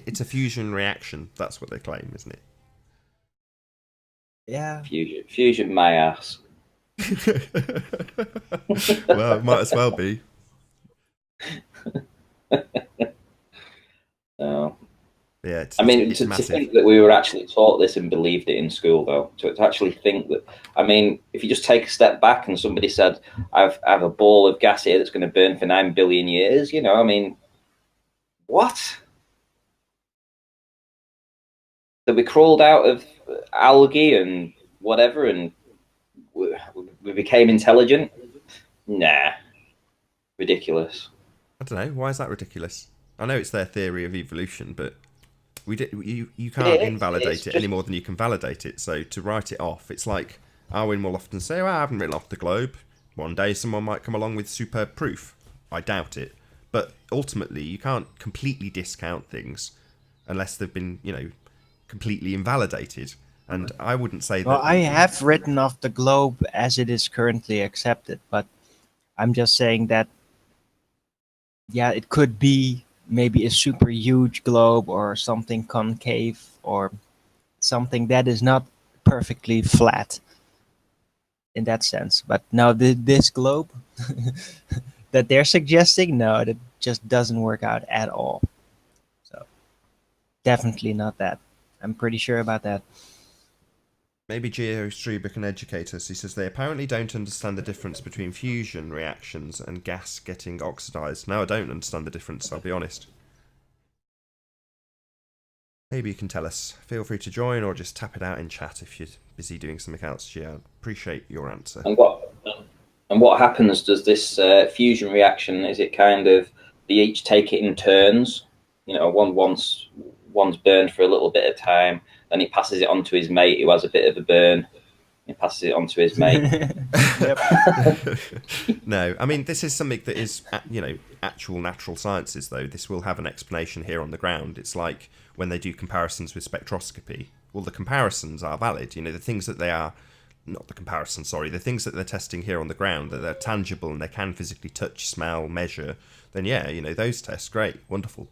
It's a fusion reaction. That's what they claim, isn't it? Yeah. Fusion my ass. Well, it might as well be. No. Yeah, it's to think that we were actually taught this and believed it in school, though, to actually think that, if you just take a step back and somebody said, I have a ball of gas here that's going to burn for 9 billion years, what? That we crawled out of algae and whatever and we became intelligent? Nah. Ridiculous. I don't know. Why is that ridiculous? I know it's their theory of evolution, but you can't invalidate it any more than you can validate it. So to write it off, it's like Arwin will often say, I haven't written off the globe. One day someone might come along with superb proof. I doubt it. But ultimately, you can't completely discount things unless they've been, completely invalidated. And I wouldn't say that... Well, I have written off the globe as it is currently accepted, but I'm just saying that, it could be maybe a super huge globe or something concave or something that is not perfectly flat in that sense. But now this globe that they're suggesting, no, that just doesn't work out at all. So definitely not that. I'm pretty sure about that. Maybe Geo Struber can educate us. He says they apparently don't understand the difference between fusion reactions and gas getting oxidized. No, I don't understand the difference, I'll be honest. Maybe you can tell us. Feel free to join or just tap it out in chat if you're busy doing something else, Geo. Appreciate your answer. And what happens, does this fusion reaction, is it kind of, they each take it in turns? One's burned for a little bit of time, then he passes it on to his mate who has a bit of a burn. He passes it on to his mate. No, this is something that is, actual natural sciences, though. This will have an explanation here on the ground. It's like when they do comparisons with spectroscopy. Well, the comparisons are valid. The things that they are... Not the comparison, sorry. The things that they're testing here on the ground, that they're tangible and they can physically touch, smell, measure, then those tests, great, wonderful.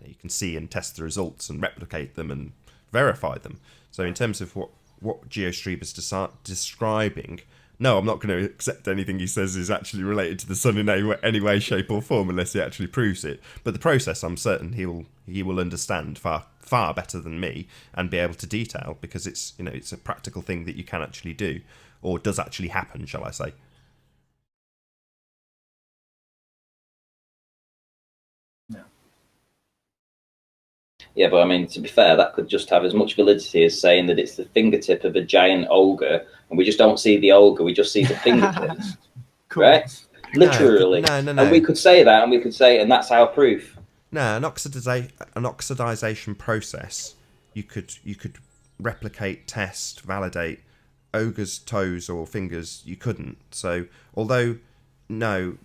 You can see and test the results and replicate them and verify them. So in terms of what Geo Struber's describing, no, I'm not going to accept anything he says is actually related to the sun in any way, shape, or form unless he actually proves it. But the process, I'm certain he will understand far better than me and be able to detail, because it's it's a practical thing that you can actually do, or does actually happen, shall I say? Yeah, but I mean, to be fair, that could just have as much validity as saying that it's the fingertip of a giant ogre, and we just don't see the ogre; we just see the fingertips, Cool. right? Literally. No. And we could say that, and we could say, and that's our proof. No, an oxidization process. You could replicate, test, validate. Ogre's toes or fingers, you couldn't. So, although no,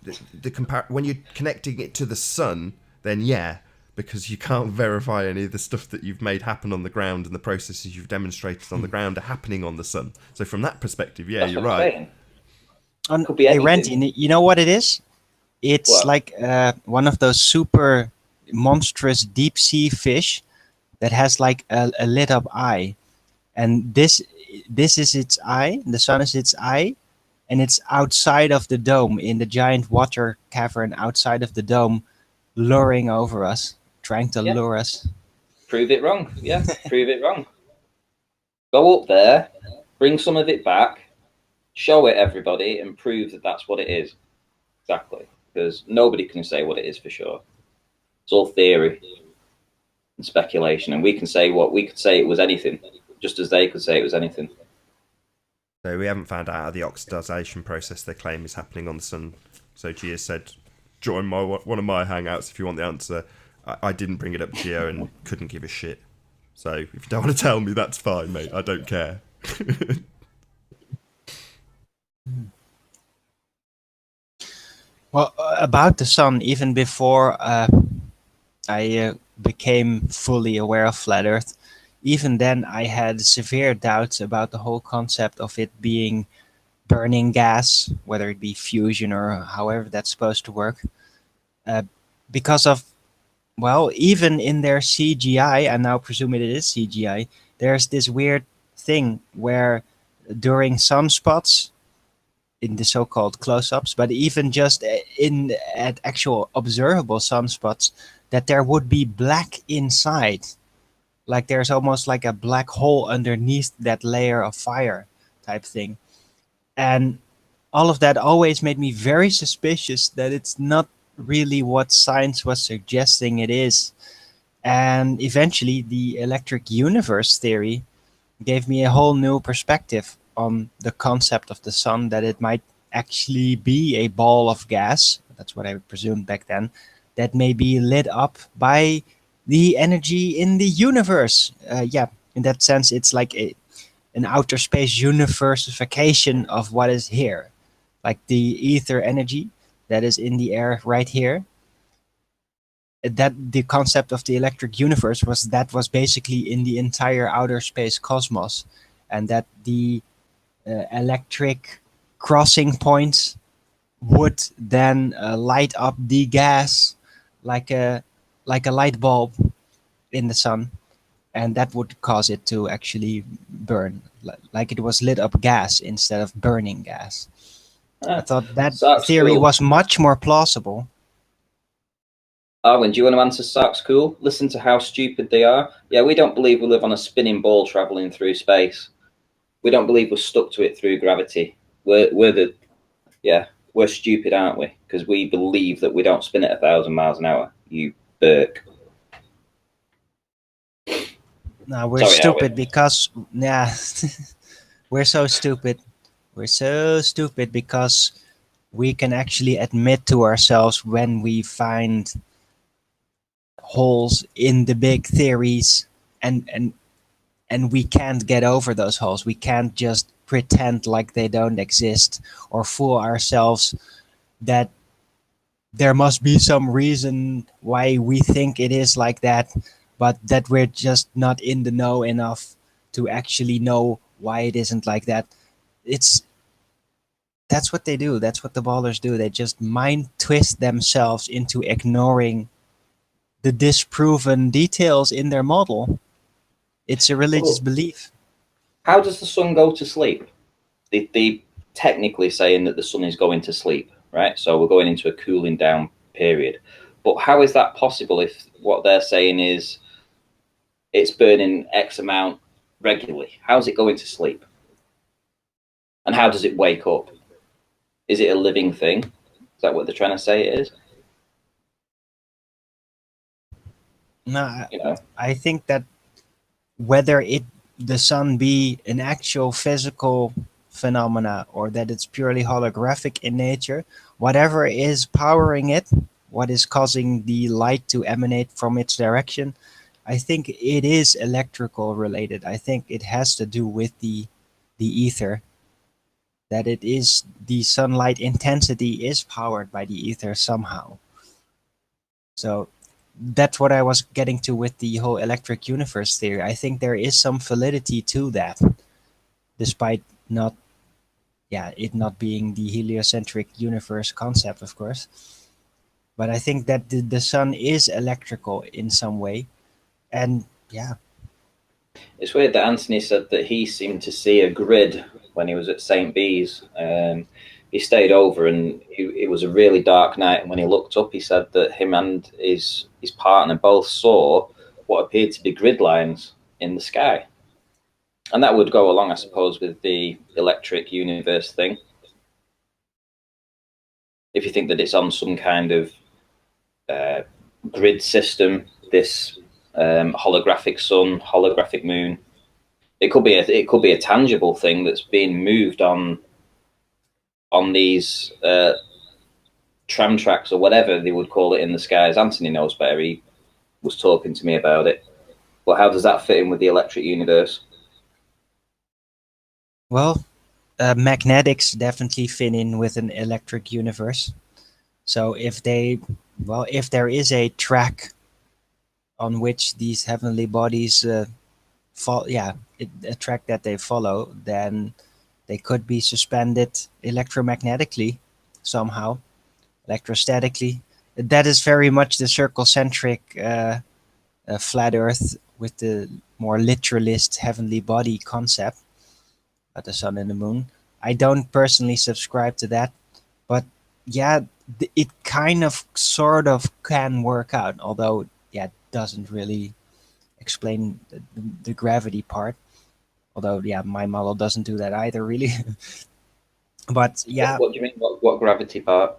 when you're connecting it to the sun, then yeah, because you can't verify any of the stuff that you've made happen on the ground and the processes you've demonstrated on the ground are happening on the sun. So from that perspective, yeah, That's you're what I'm right. saying. Could be Hey, anything. Randy, you know what it is? It's What? like one of those super monstrous deep sea fish that has like a lit up eye, and this is its eye. The sun is its eye, and it's outside of the dome in the giant water cavern outside of the dome, luring over us, trying to Yeah. lure us. Prove it wrong. Yeah, prove it wrong. Go up there, bring some of it back, show it everybody, and prove that that's what it is. Exactly. Because nobody can say what it is for sure. It's all theory and speculation, and we can say what we could say it was anything, just as they could say it was anything. So we haven't found out how the oxidization process they claim is happening on the sun. So Gia said, join one of my hangouts if you want the answer. I didn't bring it up, Gia, and couldn't give a shit. So if you don't want to tell me, that's fine, mate. I don't care. Well, about the sun, even before I became fully aware of flat Earth, even then I had severe doubts about the whole concept of it being burning gas, whether it be fusion or however that's supposed to work. Because of, well, even in their CGI, I now presume it is CGI, there's this weird thing where during some spots, in the so-called close-ups, but even just at actual observable sunspots, that there would be black inside, like there's almost like a black hole underneath that layer of fire type thing. And all of that always made me very suspicious that it's not really what science was suggesting it is. And eventually the electric universe theory gave me a whole new perspective on the concept of the sun, that it might actually be a ball of gas. That's what I presumed back then, that may be lit up by the energy in the universe. Yeah, in that sense, it's like an outer space universification of what is here, like the ether energy that is in the air right here. That the concept of the electric universe was basically in the entire outer space cosmos, and that the electric crossing points would then light up the gas like a light bulb in the sun, and that would cause it to actually burn, like it was lit up gas instead of burning gas. I thought that Sark's theory cool. was much more plausible. Arwen, do you want to answer Sark's cool? Listen to how stupid they are. Yeah, we don't believe we live on a spinning ball traveling through space. We don't believe we're stuck to it through gravity. We're stupid, aren't we? Because we believe that we don't spin at 1,000 miles an hour. You Burke. No, we're Sorry, stupid Arwen. because we're so stupid. We're so stupid because we can actually admit to ourselves when we find holes in the big theories, and we can't get over those holes. We can't just pretend like they don't exist or fool ourselves that there must be some reason why we think it is like that, but that we're just not in the know enough to actually know why it isn't like that. That's what they do. That's what the ballers do. They just mind twist themselves into ignoring the disproven details in their model. It's a religious belief. How does the sun go to sleep? The technically saying that the sun is going to sleep, right? So we're going into a cooling down period. But how is that possible if what they're saying is it's burning X amount regularly? How's it going to sleep? And how does it wake up? Is it a living thing? Is that what they're trying to say it is? No, You know, I think that whether the sun be an actual physical phenomena or that it's purely holographic in nature, whatever is powering it, what is causing the light to emanate from its direction, I think it is electrical related. I think it has to do with the ether, that it is the sunlight intensity is powered by the ether somehow. So that's what I was getting to with the whole electric universe theory. I think there is some validity to that, despite not, yeah, it not being the heliocentric universe concept, of course. But I think that the sun is electrical in some way, and yeah, it's weird that Anthony said that he seemed to see a grid when he was at St. Bees. He stayed over, and it was a really dark night. And when he looked up, he said that him and his partner both saw what appeared to be grid lines in the sky. And that would go along, I suppose, with the electric universe thing. If you think that it's on some kind of grid system, this holographic sun, holographic moon, it could be a tangible thing that's being moved on these tram tracks or whatever they would call it in the skies. Anthony knows better. He was talking to me about it. But how does that fit in with the electric universe? well, magnetics definitely fit in with an electric universe. So if if there is a track on which these heavenly bodies a track that they follow, then they could be suspended electromagnetically somehow, electrostatically. That is very much the circle-centric flat Earth with the more literalist heavenly body concept, the sun and the moon. I don't personally subscribe to that, but yeah, it kind of sort of can work out, although yeah, it doesn't really explain the gravity part. Although yeah, my model doesn't do that either, really. But yeah, What do you mean? What gravity part?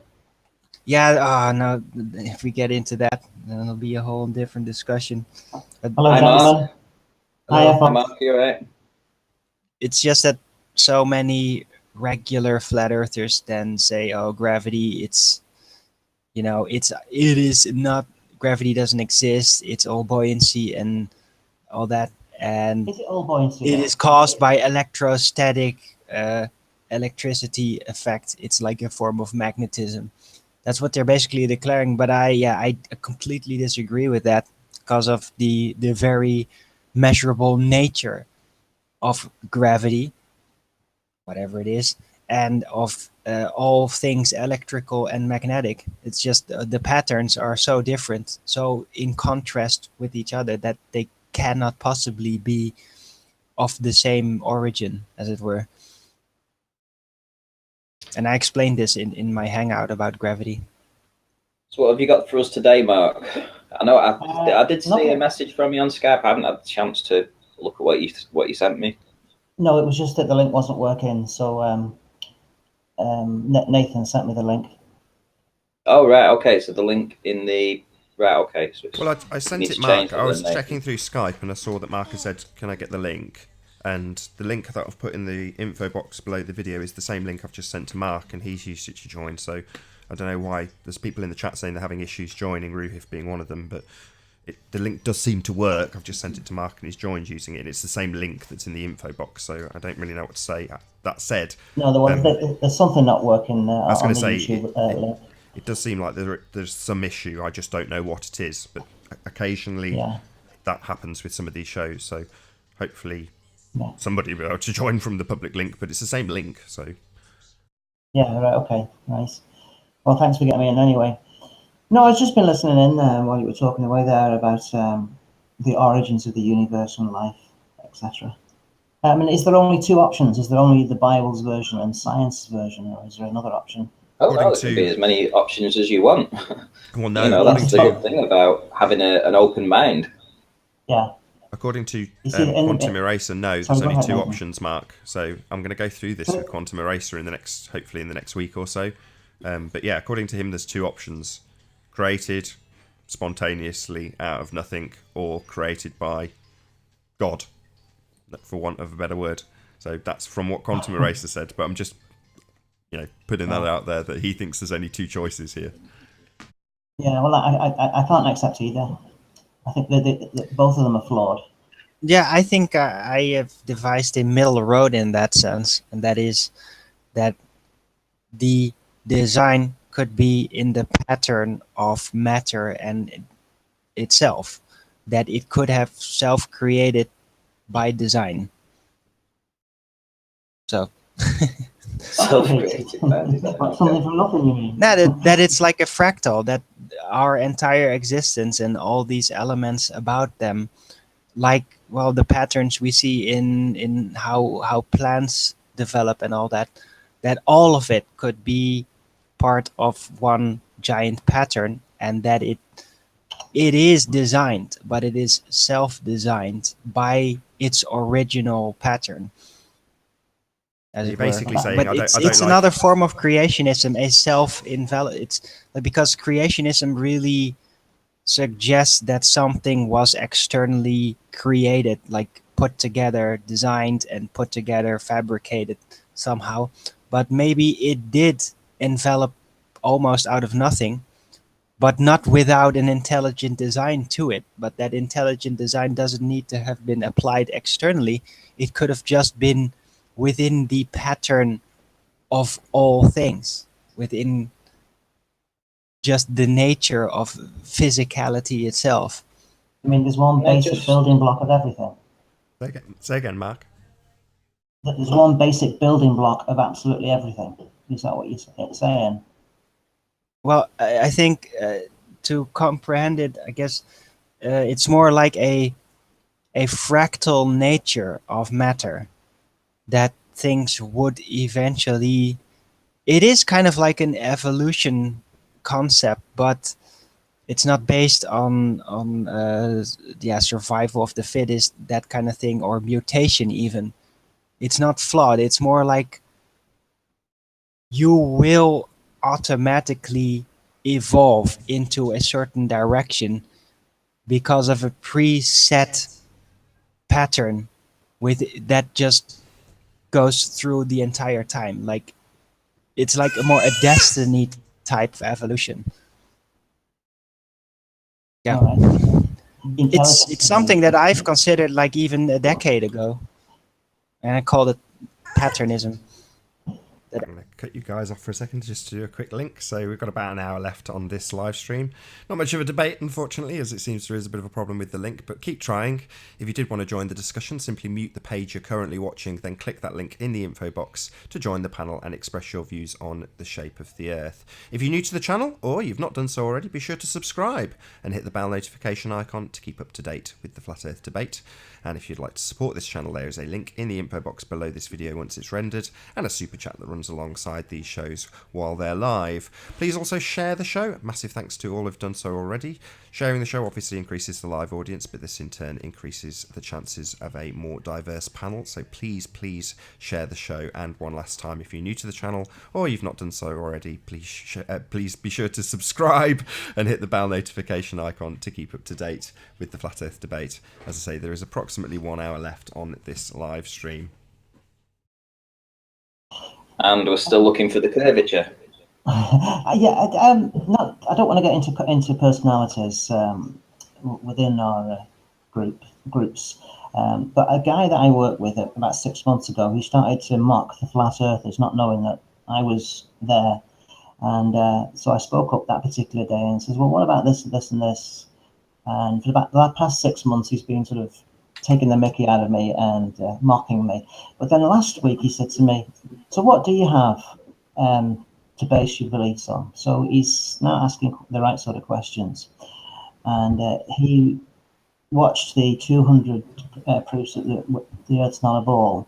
yeah. No, if we get into that, then it'll be a whole different discussion. But Hello, Hi, Mark. gentlemen. hello. Hi, Hi, Mark. You all right? It's just that so many regular flat earthers then say, "Oh, gravity. It is not. Gravity doesn't exist. It's all buoyancy and all that, and Is it all buoyancy? it is caused by electrostatic electricity effect. It's like a form of magnetism." That's what they're basically declaring. But I completely disagree with that because of the very measurable nature of gravity, whatever it is, and of all things electrical and magnetic. It's just the patterns are so different, so in contrast with each other, that they cannot possibly be of the same origin, as it were. And I explained this in my hangout about gravity. So what have you got for us today, Mark? I know I did see a nothing. message from you on Skype. I haven't had the chance to look at what you sent me. No, it was just that the link wasn't working. So Nathan sent me the link. Oh right, okay. So the link in the right, okay. So Well, I sent needs it, to Mark. change I was then, checking through Skype and I saw that Mark had said, "Can I get the link?" And the link that I've put in the info box below the video is the same link I've just sent to Mark, and he's used it to join. So I don't know why there's people in the chat saying they're having issues joining, Ruhif being one of them, but the link does seem to work. I've just sent it to Mark and he's joined using it. And it's the same link that's in the info box, so I don't really know what to say. That said, No, there's something not working I was on going to the say YouTube link. it does seem like there's some issue. I just don't know what it is, but occasionally Yeah. that happens with some of these shows. So hopefully Yeah. somebody will be able to join from the public link, but it's the same link. So Yeah. Right. Okay. Nice. Well, thanks for getting me in anyway. No, I've just been listening in while you were talking away there about the origins of the universe and life, etc. Is there only two options? Is there only the Bible's version and science's version, or is there another option? Oh, no, there can be as many options as you want. Well, no, You know, that's the good thing about having an open mind. Yeah. According to see, Quantum Eraser, no, there's go only ahead, two Nathan. options, Mark. So I'm going to go through this with Quantum Eraser hopefully in the next week or so. But yeah, according to him, there's two options: created spontaneously out of nothing, or created by God, for want of a better word. So that's from what Quantum Eraser said. But I'm just, putting that out there that he thinks there's only two choices here. Yeah, well, I can't accept either. I think that both of them are flawed. Yeah, I think I have devised a middle road in that sense, and that is that the design could be in the pattern of matter and itself, that it could have self-created by design. So Self-created by design. Something from nothing, you mean? that it's like a fractal, that our entire existence and all these elements about them, like, well, the patterns we see in how plants develop and all that, that all of it could be part of one giant pattern, and that it is designed, but it is self-designed by its original pattern, as You're it were. basically saying, But I don't it's like another form of creationism, a self-invalid. It's because creationism really suggests that something was externally created, like put together, designed and put together, fabricated somehow. But maybe it did envelop almost out of nothing, but not without an intelligent design to it. But that intelligent design doesn't need to have been applied externally. It could have just been within the pattern of all things, within just the nature of physicality itself. I mean, there's one basic building block of everything. Say again, Mark. There's one basic building block of absolutely everything. Is that what you're saying? Well, I think to comprehend it, I guess it's more like a fractal nature of matter, that things would eventually. It is kind of like an evolution concept, but it's not based on survival of the fittest, that kind of thing, or mutation even. It's not flawed. It's more like you will automatically evolve into a certain direction because of a preset pattern with that just goes through the entire time. Like, it's like a destiny type of evolution. Yeah. All right. It's something that I've considered like even a decade ago, and I called it patternism. I'm going to cut you guys off for a second just to do a quick link. So we've got about an hour left on this live stream. Not much of a debate, unfortunately, as it seems there is a bit of a problem with the link, but keep trying. If you did want to join the discussion, simply mute the page you're currently watching, then click that link in the info box to join the panel and express your views on the shape of the Earth. If you're new to the channel, or you've not done so already, be sure to subscribe and hit the bell notification icon to keep up to date with the Flat Earth debate. And if you'd like to support this channel, there is a link in the info box below this video once it's rendered, and a super chat that runs alongside these shows while they're live. Please also share the show. Massive thanks to all who've done so already. Sharing the show obviously increases the live audience, but this in turn increases the chances of a more diverse panel. So please share the show. And one last time, if you're new to the channel or you've not done so already, please be sure to subscribe and hit the bell notification icon to keep up to date with the Flat Earth debate. As I say, there is approximately 1 hour left on this live stream. And we're still looking for the curvature. I don't want to get into personalities within our groups. But a guy that I worked with about 6 months ago, he started to mock the flat earthers, not knowing that I was there. And so I spoke up that particular day and says, well, what about this, this, and this? And for about the past 6 months, he's been sort of taking the mickey out of me and mocking me. But then last week he said to me, so what do you have to base your beliefs on? So he's now asking the right sort of questions. And he watched the 200 proofs that the Earth's not a ball.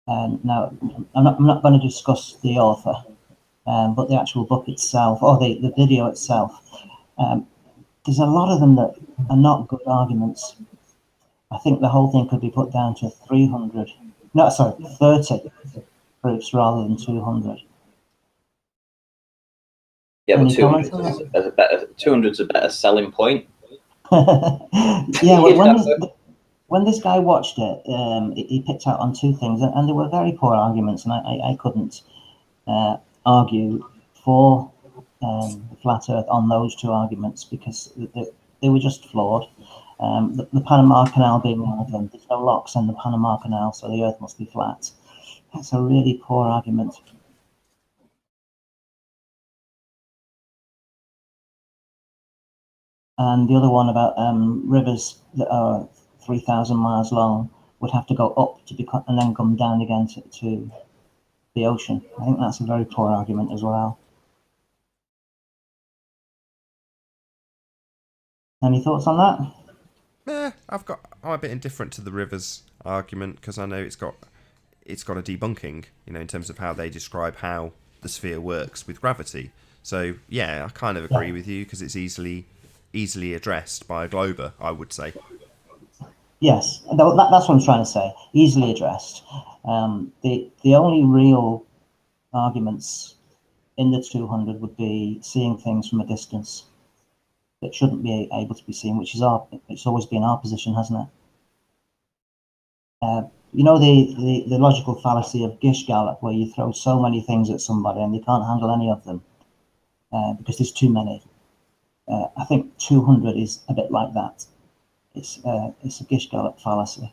Now, I'm not going to discuss the author, but the actual book itself, or the video itself, there's a lot of them that are not good arguments. I think the whole thing could be put down to 30 proofs rather than 200. Yeah, but Any comments on 200's a better selling point. Yeah, when this guy watched it, he picked out on two things, and they were very poor arguments, and I couldn't argue for the flat Earth on those two arguments because they were just flawed. The Panama Canal being one of them. There's no locks in the Panama Canal, so the Earth must be flat. That's a really poor argument. And the other one about rivers that are 3,000 miles long would have to go up and then come down again to the ocean. I think that's a very poor argument as well. Any thoughts on that? I'm a bit indifferent to the rivers argument because I know it's got a debunking, in terms of how they describe how the sphere works with gravity. So yeah, I kind of agree with you because it's easily addressed by a glober, I would say. Yes, that's what I'm trying to say. Easily addressed. The only real arguments in the 200 would be seeing things from a distance that shouldn't be able to be seen, which is it's always been our position, hasn't it? The logical fallacy of Gish Gallop, where you throw so many things at somebody and they can't handle any of them because there's too many. I think 200 is a bit like that. It's a Gish Gallop fallacy.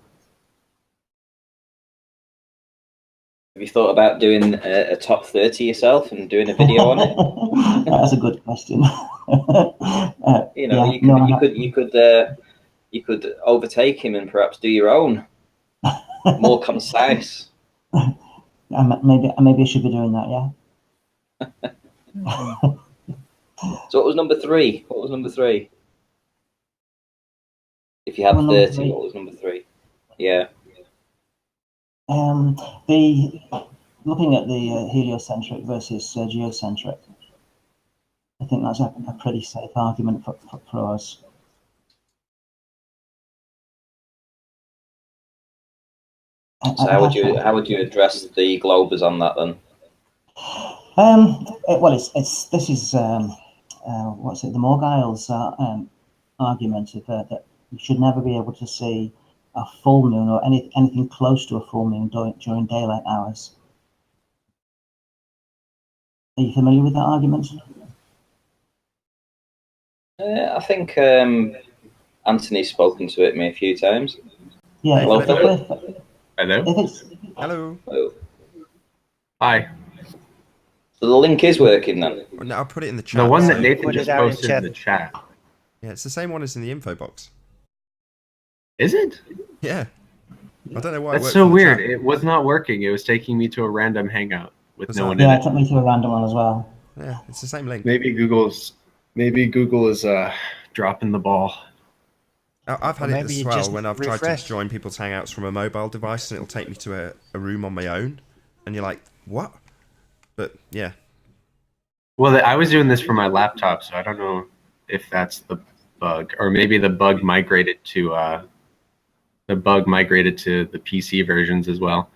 Have you thought about doing a top 30 yourself and doing a video on it? That's a good question. You could overtake him and perhaps do your own, more concise. Maybe I should be doing that. Yeah. So what was number 3? What was number 3? If you had 30, what was number 3? Yeah. Looking at the heliocentric versus geocentric, I think that's a pretty safe argument for us. So how would you address the globers on that then? This is the Morgiles argument of that you should never be able to see a full moon or anything close to a full moon during daylight hours. Are you familiar with that argument? I think Anthony's spoken to it me a few times. Yeah. Hello. Hello. Hi. So the link is working then? No, I'll put it in the chat. The one that Nathan just posted in the chat. Yeah, it's the same one as in the info box. Is it? Yeah. I don't know why. That's so weird. It was not working. It was taking me to a random hangout with no one in it. Yeah, it took me to a random one as well. Yeah, it's the same link. Maybe Google is dropping the ball. I've had it as well when I've tried to join people's hangouts from a mobile device and it'll take me to a room on my own. And you're like, what? But yeah. Well, I was doing this for my laptop, so I don't know if that's the bug. Or maybe the bug migrated to the PC versions as well.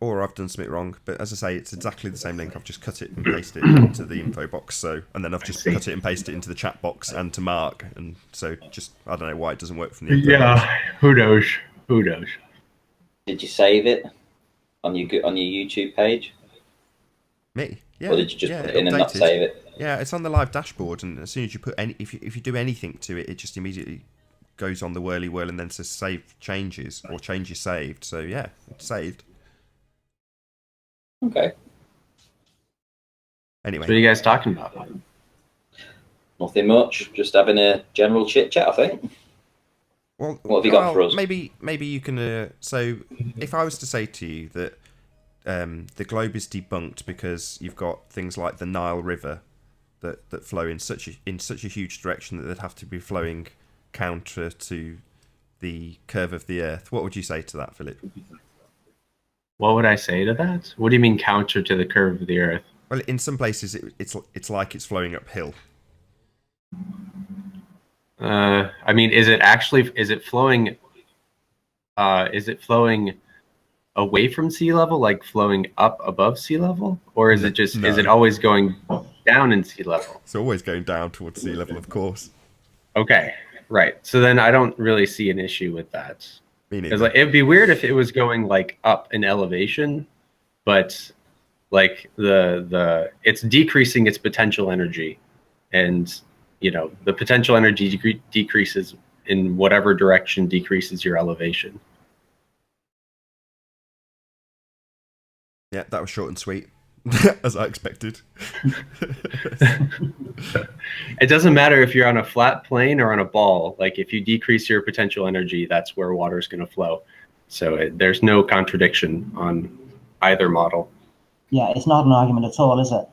Or I've done something wrong. But as I say, it's exactly the same link. I've just cut it and pasted it into the info box. And then I've just cut it and pasted it into the chat box and to Mark. And so I don't know why it doesn't work from the info box. Who knows? Did you save it on your YouTube page? Me? Yeah. Or did you just put it in and not save it? Yeah, it's on the live dashboard, and as soon as you put if you do anything to it, it just immediately goes on the whirly whirl and then says save changes or changes saved. So yeah, it's saved. Okay. Anyway. So what are you guys talking about? Nothing much. Just having a general chit chat, I think. Well, what have you got for us? Maybe you can. So if I was to say to you that the globe is debunked because you've got things like the Nile River that flow in such a huge direction that they'd have to be flowing counter to the curve of the Earth. What would you say to that, Philip? What would I say to that? What do you mean counter to the curve of the Earth? Well, in some places it's like it's flowing uphill. I mean, is it flowing away from sea level, like flowing up above sea level, or is it just is it always going down in sea level? It's always going down towards sea level, of course. Okay, right. So then I don't really see an issue with that. Because like, it'd be weird if it was going like up in elevation, but like it's decreasing its potential energy, and the potential energy decreases in whatever direction decreases your elevation. Yeah, that was short and sweet, as I expected. It doesn't matter if you're on a flat plane or on a ball. Like if you decrease your potential energy, that's where water is going to flow. So there's no contradiction on either model. Yeah, it's not an argument at all, is it?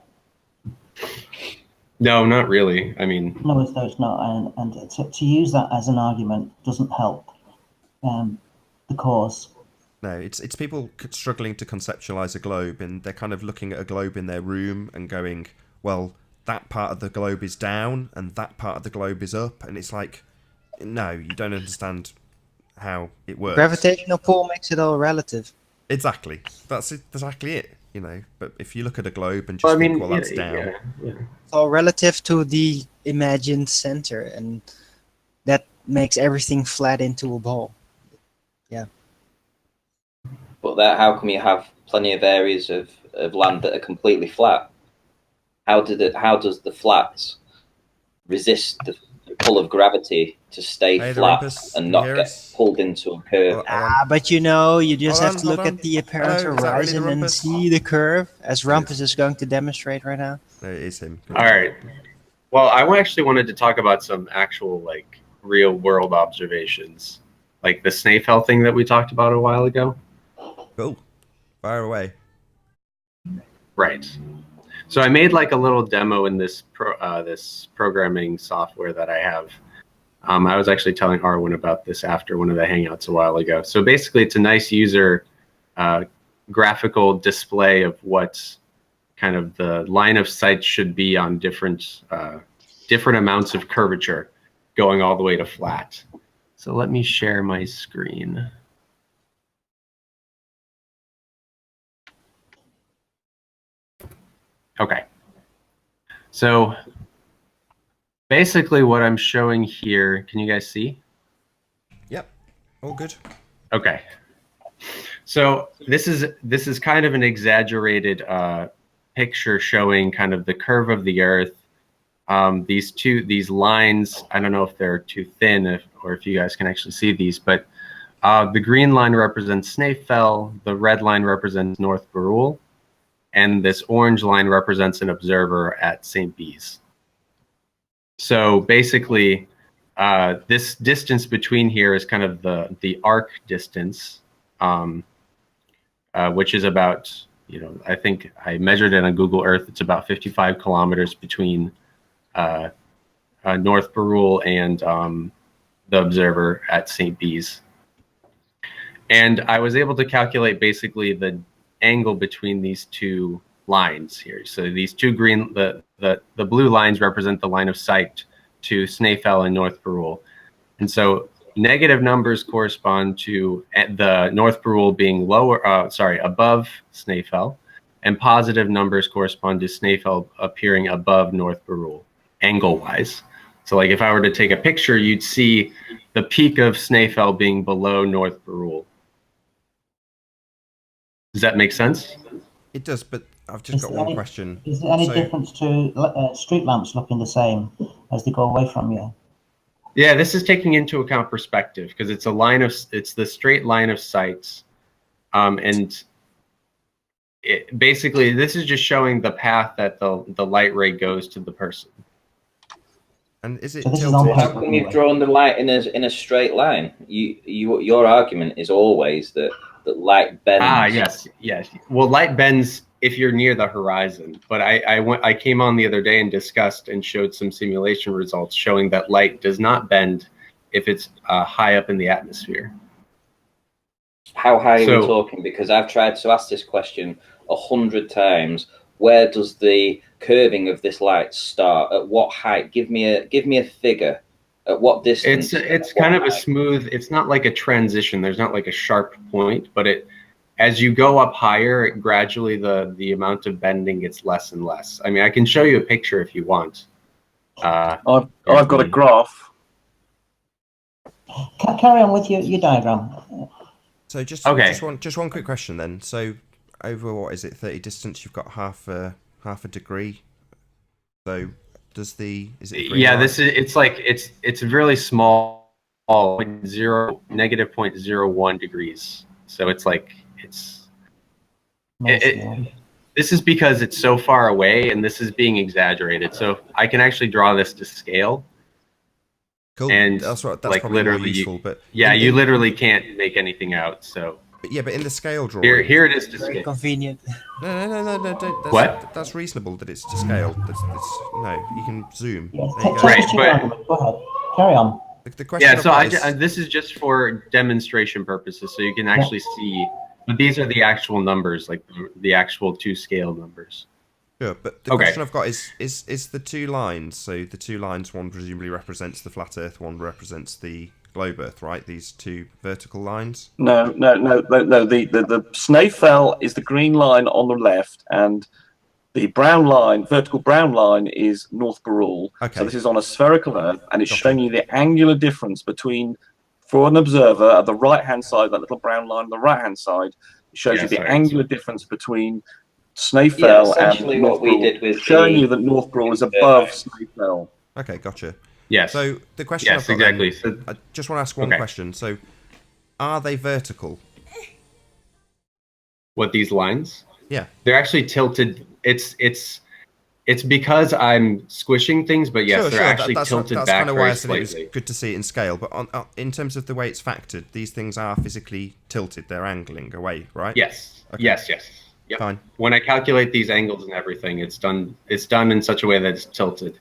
No, not really. I mean, no, it's not, and to use that as an argument doesn't help the cause. No, it's people struggling to conceptualize a globe, and they're kind of looking at a globe in their room and going, well, that part of the globe is down and that part of the globe is up, and it's like, no, you don't understand how it works. Gravitational pull makes it all relative. Exactly. That's exactly it. But if you look at a globe and just think, well, that's down. Yeah. It's all relative to the imagined center, and that makes everything flat into a ball. Yeah. But how come you have plenty of areas of land that are completely flat? How does the flat resist the pull of gravity to stay flat and not get pulled into a curve? But you just have to look at the apparent horizon and see the curve, as Rumpus is going to demonstrate right now. No, it is him. All right. Well, I actually wanted to talk about some actual real world observations, like the Snæfell thing that we talked about a while ago. Cool. Fire away. Right. So I made a little demo in this programming software that I have. I was actually telling Arwen about this after one of the Hangouts a while ago. So basically, it's a nice user graphical display of what kind of the line of sight should be on different amounts of curvature, going all the way to flat. So let me share my screen. Okay, so basically what I'm showing here, can you guys see? Yep, all good. Okay, so this is kind of an exaggerated picture showing kind of the curve of the Earth. These lines, I don't know if they're too thin or if you guys can actually see these, but the green line represents Snæfell, the red line represents North Barul, and this orange line represents an observer at St. Bees. So basically, this distance between here is kind of the arc distance, which is about, I think I measured it on Google Earth. It's about 55 kilometers between North Barul and the observer at St. Bees. And I was able to calculate basically the angle between these two lines here. So these two green, the blue lines represent the line of sight to Snæfell and North Barul. And so negative numbers correspond to the North Barul being above Snæfell, and positive numbers correspond to Snæfell appearing above North Barul, angle-wise. So if I were to take a picture, you'd see the peak of Snæfell being below North Barul. Does that make sense? It does, but I've just got one question. Is there any difference to street lamps looking the same as they go away from you? Yeah, this is taking into account perspective because it's the straight line of sight, and basically this is just showing the path that the light ray goes to the person. And is it tilted? How come you've drawn the light in a straight line? Your argument is always that light bends. Yes. Well, light bends if you're near the horizon. But I came on the other day and discussed and showed some simulation results showing that light does not bend if it's high up in the atmosphere. How high are we So- talking? Because I've tried to ask this question 100 times. Where does the curving of this light start? At what height? Give me a figure. At what distance? It's kind of a smooth. It's not like a transition. There's not like a sharp point, but as you go up higher, gradually the amount of bending gets less and less. I mean, I can show you a picture if you want. I've got a graph. Carry on with your diagram. So just Okay. just one quick question then. So over what is it, 30 distance? You've got half a degree. So is it? A green Yeah, line? it's really small, negative 0.01 degrees. So this is because it's so far away, and this is being exaggerated. So I can actually draw this to scale. Cool. And That's like probably more literally, useful. But yeah, you literally can't make anything out. So but in the scale drawing. here it is to Very scale. convenient. No. That's, What? That's reasonable that it's to scale. No, you can zoom. Yeah, There you go. Right, take your but- argument. Go ahead. Carry on. The question Yeah, I've so got this is just for demonstration purposes, so you can actually see. But these are the actual numbers, like the actual to scale numbers. Sure, but the Okay. question I've got is the two lines. So the two lines, one presumably represents the flat Earth, one represents the globe Earth, right? These two vertical lines. No. The Snaefell is the green line on the left, and the brown line, vertical brown line, is North Barul. Okay. So this is on a spherical Earth, and it's Gotcha. showing you the angular difference between, for an observer, at the right-hand side, that little brown line on the right-hand side, it shows Yeah, you the sorry. angular difference between Snaefell essentially and what North we Barul, did with showing the- you that North Barul is above Snaefell. Okay, gotcha. Yes. So the question Yes, I've got exactly. then, I just want to ask one Okay. question. So are they vertical? What, these lines? Yeah. They're actually tilted. It's because I'm squishing things, but yes, they're actually tilted that's back kind of why very I said it was slightly. good to see it in scale. But in terms of the way it's factored, these things are physically tilted. They're angling away, right? Yes. Okay. Yes. Yep. Fine. When I calculate these angles and everything, it's done in such a way that it's tilted.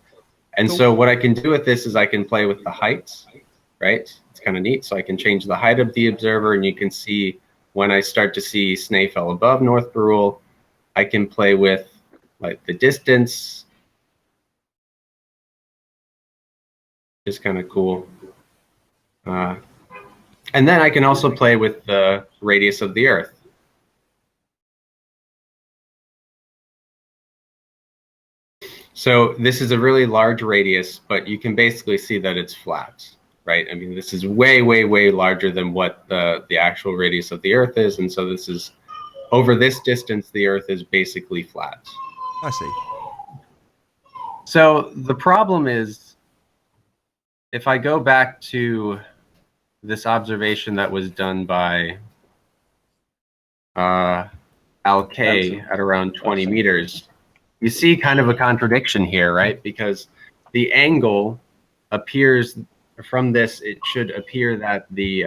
And Cool. so what I can do with this is I can play with the heights, right? It's kind of neat. So I can change the height of the observer, and you can see when I start to see Snaefell above North Barul, I can play with like the distance. Just kind of cool. And then I can also play with the radius of the Earth. So this is a really large radius, but you can basically see that it's flat, right? I mean, this is way, way, way larger than what the actual radius of the Earth is. And so this is, over this distance, the Earth is basically flat. I see. So the problem is, if I go back to this observation that was done by Al-Kay at around 20 meters, you see kind of a contradiction here, right? Because the angle appears from this, it should appear that the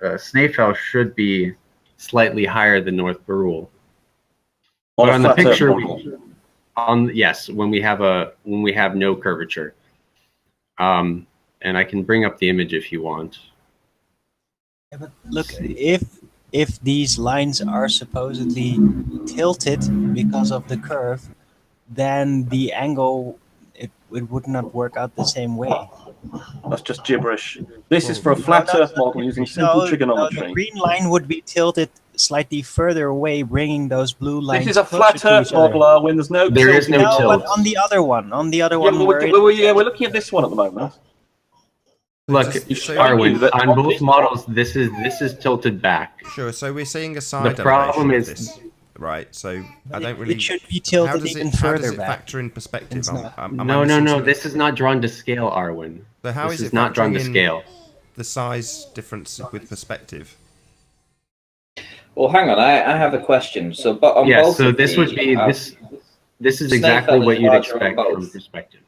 Snaefell should be slightly higher than North Barul. But on the picture, yes, when we have no curvature. And I can bring up the image if you want. Yeah, but look, if these lines are supposedly tilted because of the curve, then the angle it would not work out the same way. That's just gibberish. This is for a flat Earth model using simple trigonometry. the green line would be tilted slightly further away, bringing those blue lines. This is a closer flat to Earth each other. model, Arwin. There's no There is tilting. no tilt. But on the other one, We're looking at this one at the moment. Look, So- Arwin, that on both models, this is tilted back. Sure. So we're seeing a side problem elevation is- of this, right? So I It- don't really. it should be How tilted does even how further does it back. factor in perspective? It's not. Am I No, missing something? this is not drawn to scale, Arwin. So how This is is it not drawn to factoring in scale. the size difference with perspective? Well, hang on. I have a question. So, but on Yes, both so of this would these, be this. This is Snaefell exactly is what you'd larger on expect both. from perspective.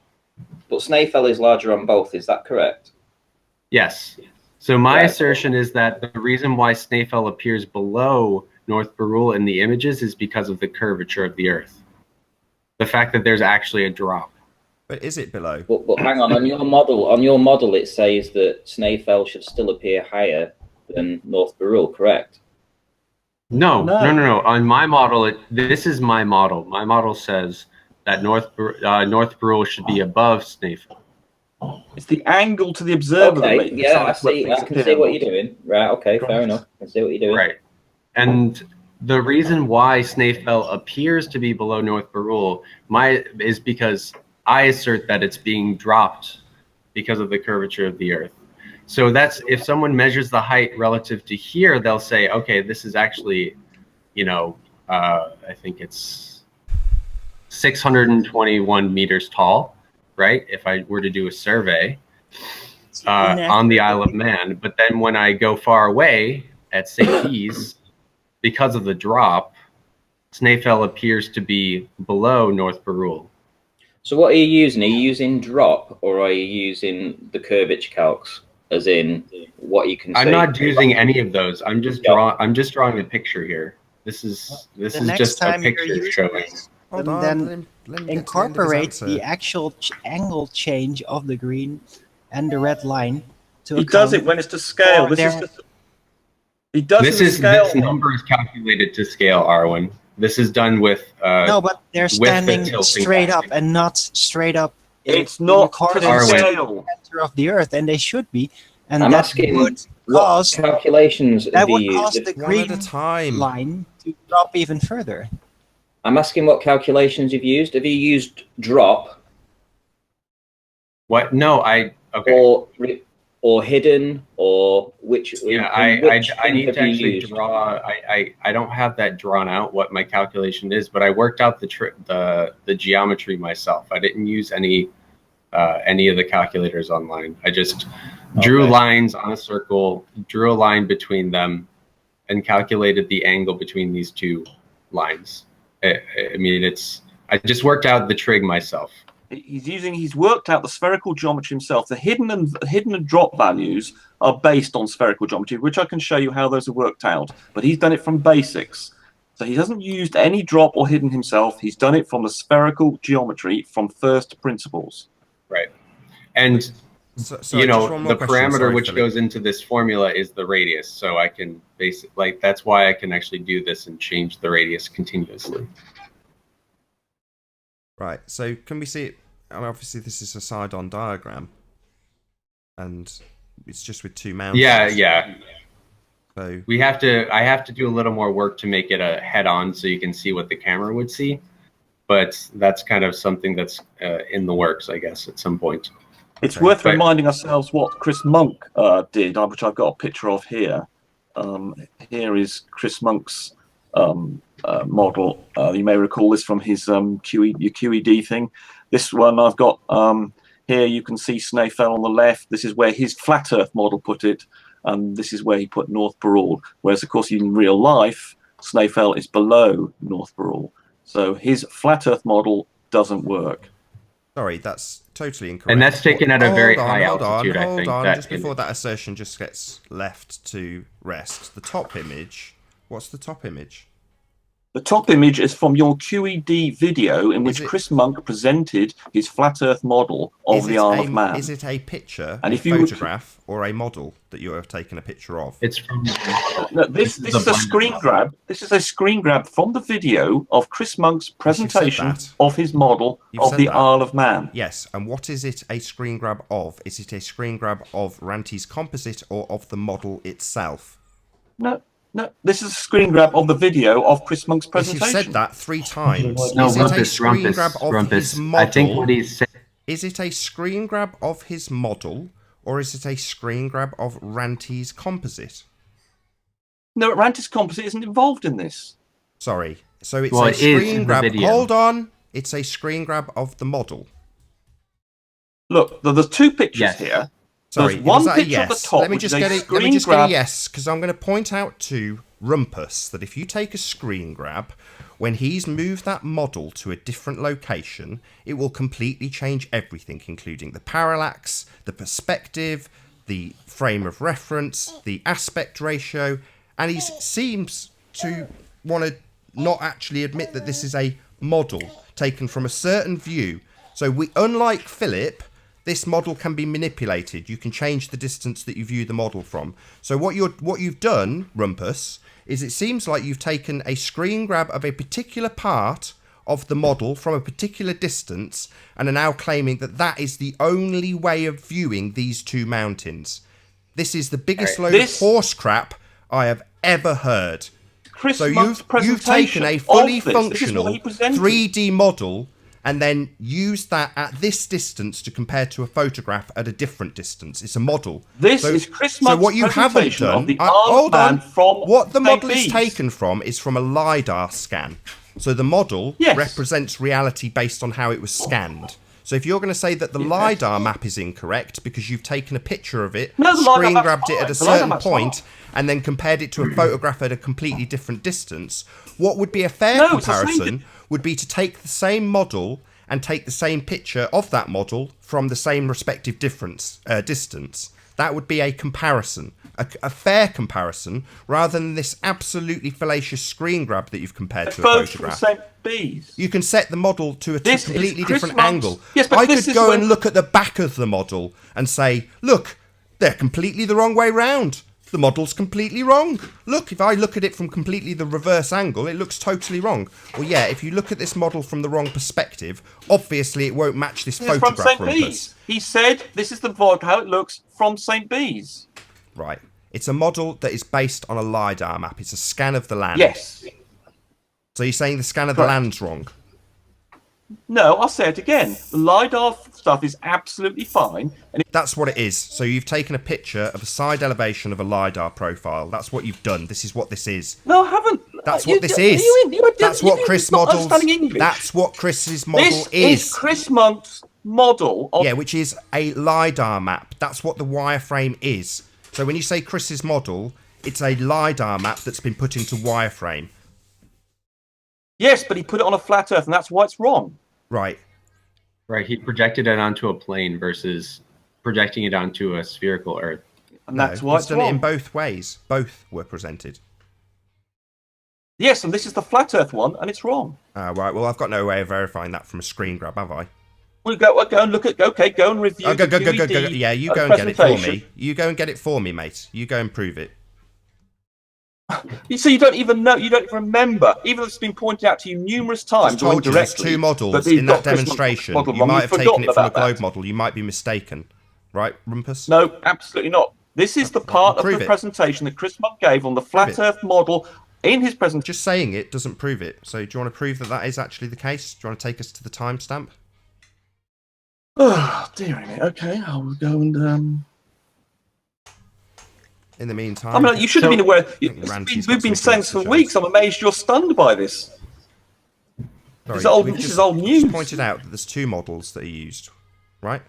But Snaefell is larger on both. Is that correct? Yes. So my Right. assertion is that the reason why Snaefell appears below North Barul in the images is because of the curvature of the Earth. The fact that there's actually a drop. But is it below? But hang on your model, it says that Snaefell should still appear higher than North Barul, correct? No. On my model, this is my model. My model says that North Barul should be above Snaefell. It's the angle to the observer. Okay, yeah, I see. I can see what you're doing. Right. Okay, fair enough. I can see what you're doing. Right. And the reason why Snaefell appears to be below North Barul is because I assert that it's being dropped because of the curvature of the Earth. So that's, if someone measures the height relative to here, they'll say, okay, this is actually, I think it's 621 meters tall, right? If I were to do a survey on the Isle of Man. But then when I go far away at St. Keys, because of the drop, Snaefell appears to be below North Barul. So what are you using? Are you using drop, or are you using the curvature calcs, as in what you can see? I'm not using any of those. I'm just drawing a picture here. This is just a picture showing. Hold on, then let him incorporate get to the actual angle change of the green and the red line to He does it when it's to scale. This number is calculated to scale, Arwen. This is done with no, but they're standing straight up and not straight up. It's not to the scale center of the Earth, and they should be. And I'm that asking would what cause calculations that have you would used? cause the green line to drop even further. I'm asking what calculations you've used. Have you used drop? What? No, okay. Or hidden, or which? Yeah, I need to actually draw. I don't have that drawn out, what my calculation is, but I worked out the geometry myself. I didn't use any of the calculators online. I just drew lines on a circle, drew a line between them, and calculated the angle between these two lines. I just worked out the trig myself. He's worked out the spherical geometry himself. The hidden and drop values are based on spherical geometry, which I can show you how those are worked out. But he's done it from basics. So he hasn't used any drop or hidden himself. He's done it from the spherical geometry from first principles. Right. And the parameter which goes into this formula is the radius. So I can that's why I can actually do this and change the radius continuously. Right, so can we see it? I mean, obviously this is a side-on diagram, and it's just with two mountains. Yeah. So I have to do a little more work to make it a head-on, so you can see what the camera would see. But that's kind of something that's in the works, I guess, at some point. It's worth reminding ourselves what Chris Monk did, which I've got a picture of here. Here is Chris Monk's model. You may recall this from his QED thing. This one I've got here. You can see Snaefell on the left. This is where his flat Earth model put it, and this is where he put North Barul. Whereas, of course, in real life, Snaefell is below North Barul. So his flat Earth model doesn't work. Sorry, that's totally incorrect. And that's taken at a very high altitude, I think. Hold on, just before that assertion just gets left to rest. The top image, what's the top image? The top image is from your QED video in which Chris Monk presented his flat Earth model of the Isle of Man. Is it a picture, and a photograph, or a model that you have taken a picture of? It's from... No, this is a screen grab. This is a screen grab from the video of Chris Monk's presentation of his model of the Isle of Man. Yes, and what is it a screen grab of? Is it a screen grab of Ranty's composite or of the model itself? No, this is a screen grab of the video of Chris Monk's presentation. You've said that 3 times. No, is it a screen grab of his model? I think what he's saying... Is it a screen grab of his model, or is it a screen grab of Ranty's composite? No, Ranty's composite isn't involved in this. Sorry. So it's a screen grab. Hold on. It's a screen grab of the model. Look, there's 2 pictures here. Sorry, there's one picture at the top. Let me just get a yes, because I'm going to point out to Rumpus that if you take a screen grab, when he's moved that model to a different location, it will completely change everything, including the parallax, the perspective, the frame of reference, the aspect ratio, and he seems to want to not actually admit that this is a model taken from a certain view. So unlike Philip, this model can be manipulated. You can change the distance that you view the model from. So what you've done, Rumpus, is it seems like you've taken a screen grab of a particular part of the model from a particular distance and are now claiming that that is the only way of viewing these two mountains. This is the biggest load of horse crap I have ever heard. Chris So Monk's you've taken a fully this is functional what he presented. 3D model and then used that at this distance to compare to a photograph at a different distance. It's a model. This is Chris Monk's So what you haven't presentation done, of the hold armed on. man from What the St. model is Bees. taken from is from a LiDAR scan. So the model represents reality based on how it was scanned. So if you're going to say that the LiDAR map is incorrect because you've taken a picture of it, screen grabbed it at a certain point, and then compared it to a photograph at a completely different distance, what would be a fair comparison would be to take the same model and take the same picture of that model from the same respective distance. That would be a comparison, a fair comparison, rather than this absolutely fallacious screen grab that you've compared to a photograph. St. Bees. You can set the model to a completely different angle. Yes, but I could go and look at the back of the model and say, look, they're completely the wrong way round. The model's completely wrong. Look, if I look at it from completely the reverse angle, it looks totally wrong. Well, yeah, if you look at this model from the wrong perspective, obviously it won't match this photograph. From St. Bees. He said this is how it looks from St. Bees. Right. It's a model that is based on a LiDAR map. It's a scan of the land. Yes. So you're saying the scan of the land's wrong? No, I'll say it again. The LiDAR stuff is absolutely fine. And that's what it is. So you've taken a picture of a side elevation of a LiDAR profile. That's what you've done. This is what this is. No, I haven't. That's what this is. That's what Chris models. That's what Chris's model is. This is Chris Monk's model. Yeah, which is a LiDAR map. That's what the wireframe is. So when you say Chris's model, it's a LiDAR map that's been put into wireframe. Yes, but he put it on a flat Earth, and that's why it's wrong. Right. Right. He projected it onto a plane versus projecting it onto a spherical Earth. And that's why it's done wrong. It in both ways. Both were presented. Yes, and this is the flat Earth one, and it's wrong. Right. Well, I've got no way of verifying that from a screen grab, have I? We'll go and look at. Okay, go and review. Go. Yeah, you go and get it for me. You go and get it for me, mate. You go and prove it. So you don't even know, you don't even remember, even though it's been pointed out to you numerous times. I told you there's two models in that demonstration. You might have taken it from a globe model. You might be mistaken. Right, Rumpus? No, absolutely not. This is the part of the presentation that Chris Monk gave on the flat Earth model in his presentation. Just saying it doesn't prove it. So do you want to prove that that is actually the case? Do you want to take us to the timestamp? Oh, dear me. Okay, I will go and... In the meantime, I mean, you should have been aware. We've been saying this for weeks. I'm amazed you're stunned by this. Sorry, this is old news. Just pointed out that there's two models that are used, right?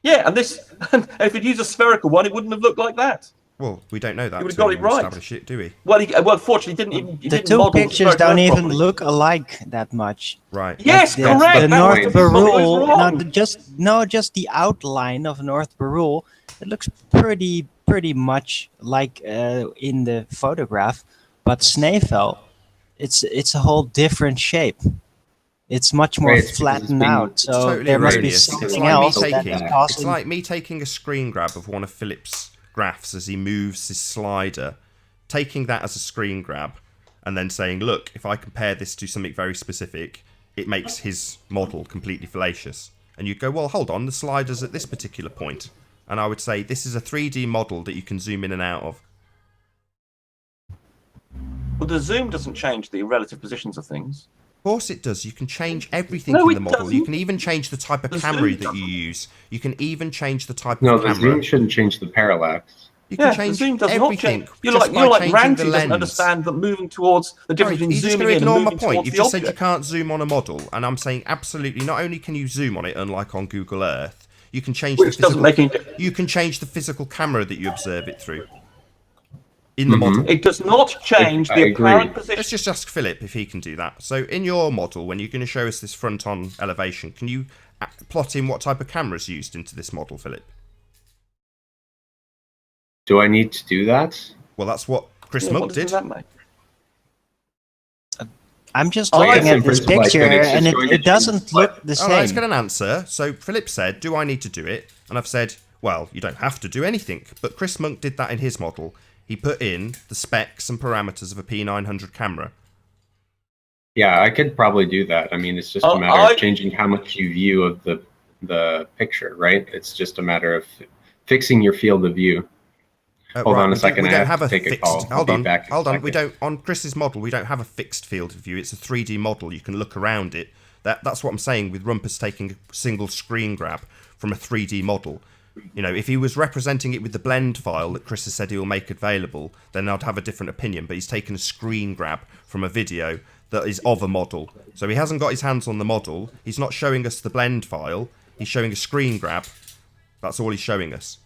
Yeah, and this, and if you'd used a spherical one, it wouldn't have looked like that. Well, we don't know that. You would have got it right. Establish it, do we? Well, unfortunately, didn't. The two pictures don't even look alike that much. Right. Yes, correct. The North Barul, just the outline of North Barul. It looks pretty much like in the photograph, but Snaefell, it's a whole different shape. It's much more flattened out, so totally there must be something else that is causing... It's like me taking a screen grab of one of Philip's graphs as he moves his slider, taking that as a screen grab, and then saying, look, if I compare this to something very specific, it makes his model completely fallacious. And you go, well, hold on, the slider's at this particular point. And I would say this is a 3D model that you can zoom in and out of. Well, the zoom doesn't change the relative positions of things. Of course it does. You can change everything in the model. You can even change the type of camera that you use. You can even change the type of camera. No, the zoom shouldn't change the parallax. You can change the zoom does everything. Not change. You're like Ranty doesn't understand that moving towards the difference between zooming in and moving towards the object. You've just said you can't zoom on a model, and I'm saying absolutely. Not only can you zoom on it, unlike on Google Earth, you can change the physical camera that you observe it through in the model. It does not change the apparent position. Let's just ask Philip if he can do that. So in your model, when you're going to show us this front-on elevation, can you plot in what type of camera is used into this model, Philip? Do I need to do that? Well, that's what Chris Monk did. What does that make? I'm just I looking guess at in this principle, I picture, could. It's and just going to it doesn't choose- look the Oh, let's same. get an answer. So Philip said, do I need to do it? And I've said, well, you don't have to do anything. But Chris Monk did that in his model. He put in the specs and parameters of a P900 camera. Yeah, I could probably do that. I mean, it's just a matter of changing how much you view of the picture, right? It's just a matter of fixing your field of view. Hold on a second. We I don't have have to a take a fixed. call. I'll Hold be on. back in a Hold on. second. We don't on Chris's model. We don't have a fixed field of view. It's a 3D model. You can look around it. That's what I'm saying with Rumpus taking a single screen grab from a 3D model. You know, if he was representing it with the blend file that Chris has said he will make available, then I'd have a different opinion. But he's taken a screen grab from a video that is of a model. So he hasn't got his hands on the model. He's not showing us the blend file. He's showing a screen grab. That's all he's showing us.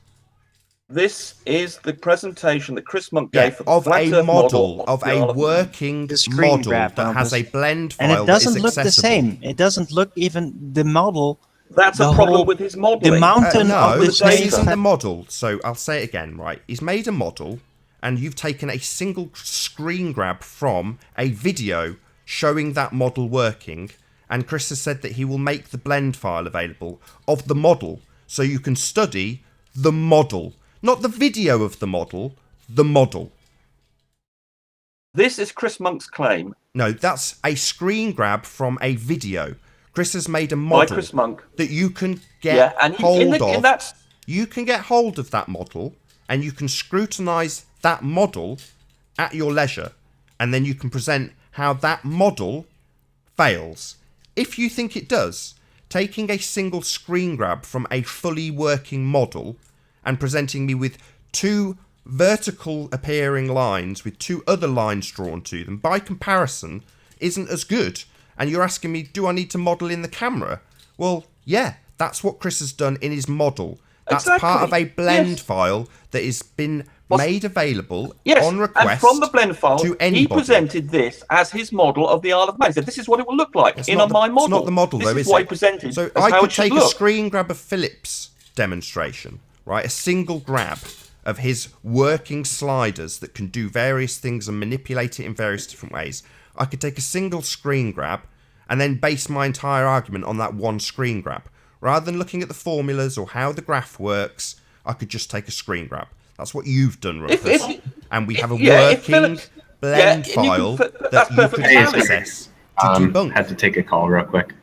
This is the presentation that Chris Monk gave for the of Flat a Earth model, of the a Isle of Man. working The screen model grab, that has a blend And file it that is doesn't look the accessible. same. It doesn't look even the model. That's The a problem whole- with his modeling. the mountain No, of the this data. isn't the model. So I'll say it again, right? He's made a model, and you've taken a single screen grab from a video showing that model working, and Chris has said that he will make the blend file available of the model, so you can study the model. Not the video of the model, the model. This is Chris Monk's claim No, that's a screen grab from a video. Chris has made a by model Chris Monk. that you can get Yeah, and hold of. in that, You can get hold of that model and you can scrutinize that model at your leisure, and then you can present how that model fails. If you think it does, taking a single screen grab from a fully working model and presenting me with two vertical appearing lines with two other lines drawn to them by comparison isn't as good. And you're asking me, do I need to model in the camera? Well, yeah, that's what Chris has done in his model. That's part of a blend file that has been made available on request and from the blend file, to anybody. he presented this as his model of the Isle of Man. He said, this is what it will look like It's in not my model. It's not the model, this though, is is what it? he presented So as I how could it should take a look. screen grab of Philip's demonstration, right? A single grab of his working sliders that can do various things and manipulate it in various different ways. I could take a single screen grab and then base my entire argument on that one screen grab. Rather than looking at the formulas or how the graph works, I could just take a screen grab. That's what you've done, Rumpus. And we have a working blend file that you could access to debunk. Had to take a call real quick.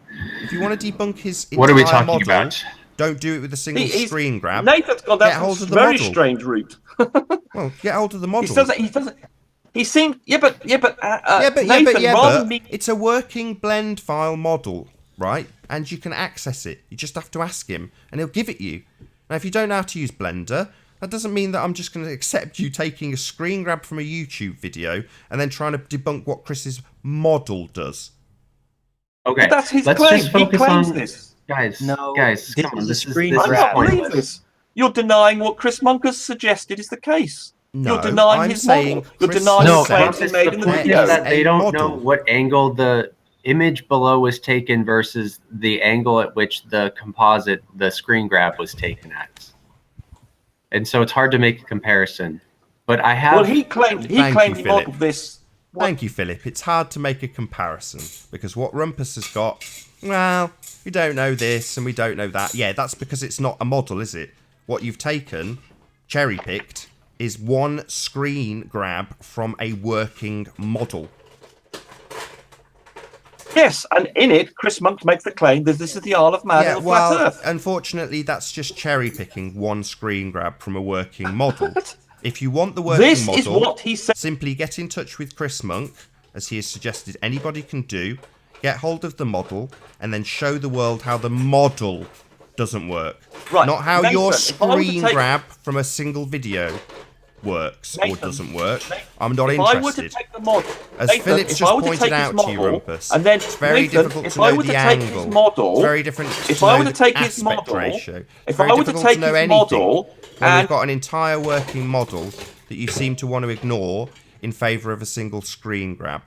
If you want to debunk his What are we entire talking model, about? don't do it with a single screen grab. Nathan's gone Get down hold some of the very model. strange route. Well, get hold of the model. He doesn't. He seemed, Nathan, rather than me, it's a working blend file model, right? And you can access it. You just have to ask him, and he'll give it you. Now, if you don't know how to use Blender, that doesn't mean that I'm just going to accept you taking a screen grab from a YouTube video and then trying to debunk what Chris's model does. Okay, that's his let's claim. just focus He claims on this. Guys, No, guys, this come is on. a This screen is I grab. can't believe pointless. this. You're denying what Chris Monk has suggested is the case. No, You're denying I'm his saying model. You're Chris denying No, the claims he Rumpus, made in the point video. is that they A don't know model. what angle the image below was taken versus the angle at which the composite, the screen grab, was taken at. And so it's hard to make a comparison. But I have... Well, he claimed he Philip. modeled this. Thank you, Philip. It's hard to make a comparison because what Rumpus has got, well, we don't know this and we don't know that. Yeah, that's because it's not a model, is it? What you've taken, cherry-picked, is one screen grab from a working model. Yes, and in it, Chris Monk makes the claim that this is the Isle of Man Yeah, and the Flat well, Earth. unfortunately, that's just cherry-picking one screen grab from a working model. If you want the working This model, is what he said. simply get in touch with Chris Monk, as he has suggested anybody can do, get hold of the model, and then show the world how the model doesn't work. Right, Not how Nathan, your if I were to screen take- grab from a single video works or Nathan, doesn't work. I'm not If I were to interested. take the model, As Nathan, Philip's if just I were to pointed take his out to you, model, Rumpus, and then it's very Nathan, difficult if to I know were to the take angle. his model, It's very different if to I know were to the take his aspect model, ratio. It's if very I were to difficult take know his anything model, when and we've got an entire working model that you seem to want to ignore in favour of a single screen grab.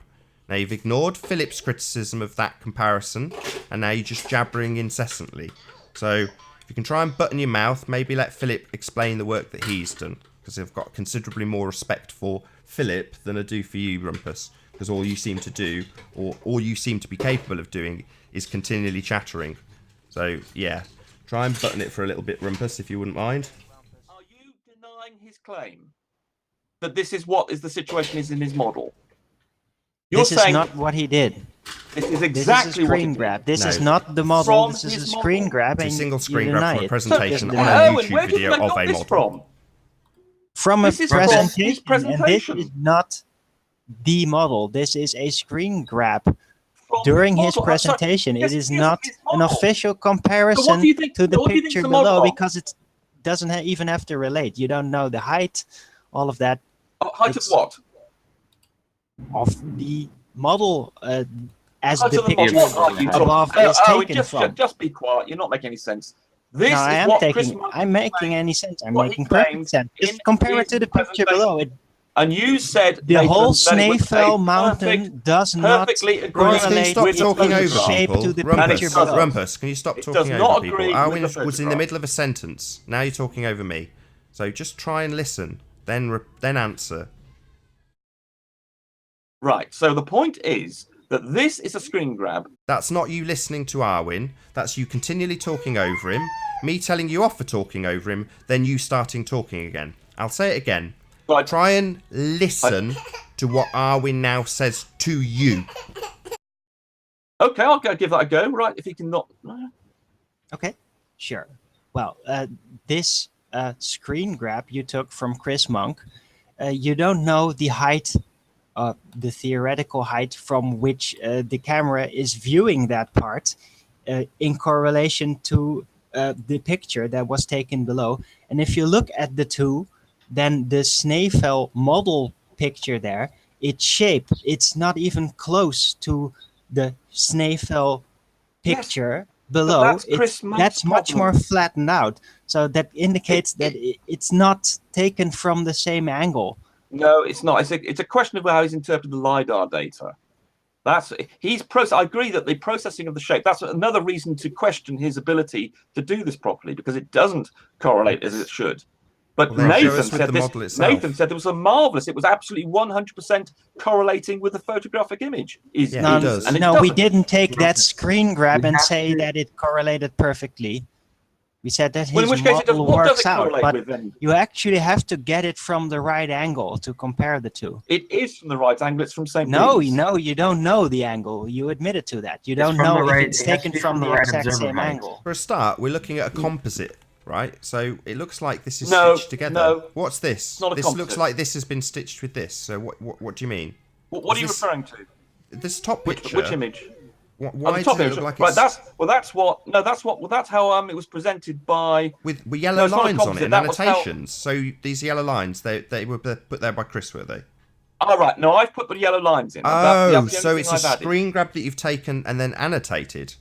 Now, you've ignored Philip's criticism of that comparison, and now you're just jabbering incessantly. So, if you can try and button your mouth, maybe let Philip explain the work that he's done, because I've got considerably more respect for Philip than I do for you, Rumpus. because all you seem to do, or all you seem to be capable of doing, is continually chattering. So, yeah. Try and button it for a little bit, Rumpus, if you wouldn't mind. Are you denying his claim that this is what is the situation is in his model? You're This is saying not what he did. this is This exactly is a what screen it is. grab. This No. is not the model. From This is his a screen model. grab, It's a and single you screen grab deny from a it. presentation Just on a deny it. Owen, where YouTube did you video have of got a this model. from? From a This is from his presentation, and this presentation. is not the model. This is a screen grab. From During his his model. presentation, Yes, it is yes, not his an model. official So what comparison do you think? to the What do you think picture the model below, of? because it doesn't even have to relate. You don't know the height, all of that Height of it's- what? of the model as Height the of the picture model. What are you above talking? is Oh, taken from. just be quiet. You're not making any sense. This No, is I am what Chris taking. Monk I'm making claimed- any sense. I'm what he making claimed perfect sense. in Just compare it his to the picture below. And you said, The Nathan, whole that it was a Snaefell mountain perfect, does not perfectly agreed Rumpus, can you correlate stop with talking the over shape people? to the And it picture Rumpus, doesn't. below. Rumpus, can you stop It talking does over not people? agree with Arwen the was in the photograph. middle of a sentence. Now you're talking over me. So just try and listen, then answer. Right. So the point is that this is a screen grab. That's not you listening to Arwen. That's you continually talking over him. Me telling you off for talking over him, then you starting talking again. I'll say it again. Right. Try and listen to what Arwen now says to you. Okay, I'll go give that a go. Right. If he can not. Okay, sure. Well, this screen grab you took from Chris Monk, you don't know the height, the theoretical height from which the camera is viewing that part in correlation to the picture that was taken below. And if you look at the two, then the Snaefell model picture there, its shape, it's not even close to the Snaefell picture below. that's Chris Monk's That's much problem. more flattened out. So that indicates that it's not taken from the same angle. No, it's not. It's a question of how he's interpreted the lidar data. I agree that the processing of the shape. That's another reason to question his ability to do this properly, because it doesn't correlate as it should. But Well, then show Nathan us with said the this. model itself. Nathan said it was a marvelous. It was absolutely 100% correlating with the photographic image. Yeah, No, it does. And it no, we doesn't. didn't take that screen grab We and have say to- that it correlated perfectly. We said that Well, his in which case, model what does works it out, correlate but with then? you actually have to get it from the right angle to compare the two. It is from the right angle. It's from St. No, Bede's. no, you don't know the angle. You admitted to that. You don't from know the if right- it's it has to taken be from from the the right exact observer same height. angle. For a start, we're looking at a composite, right? So it looks like this is No, stitched together. no, What's this? not a This composite. looks like this has been stitched with this. So what do you mean? What are you Is this- referring to? This top picture. Which image? Why Oh, the does top it image. look like Right. it's That's how it was presented by. with yellow No, it's not a lines on it composite, and that was how- annotations? So these yellow lines, they were put there by Chris, were they? All right. No, I've put the yellow lines in. Oh, That's the so only it's thing a I've added. screen grab that you've taken and then annotated.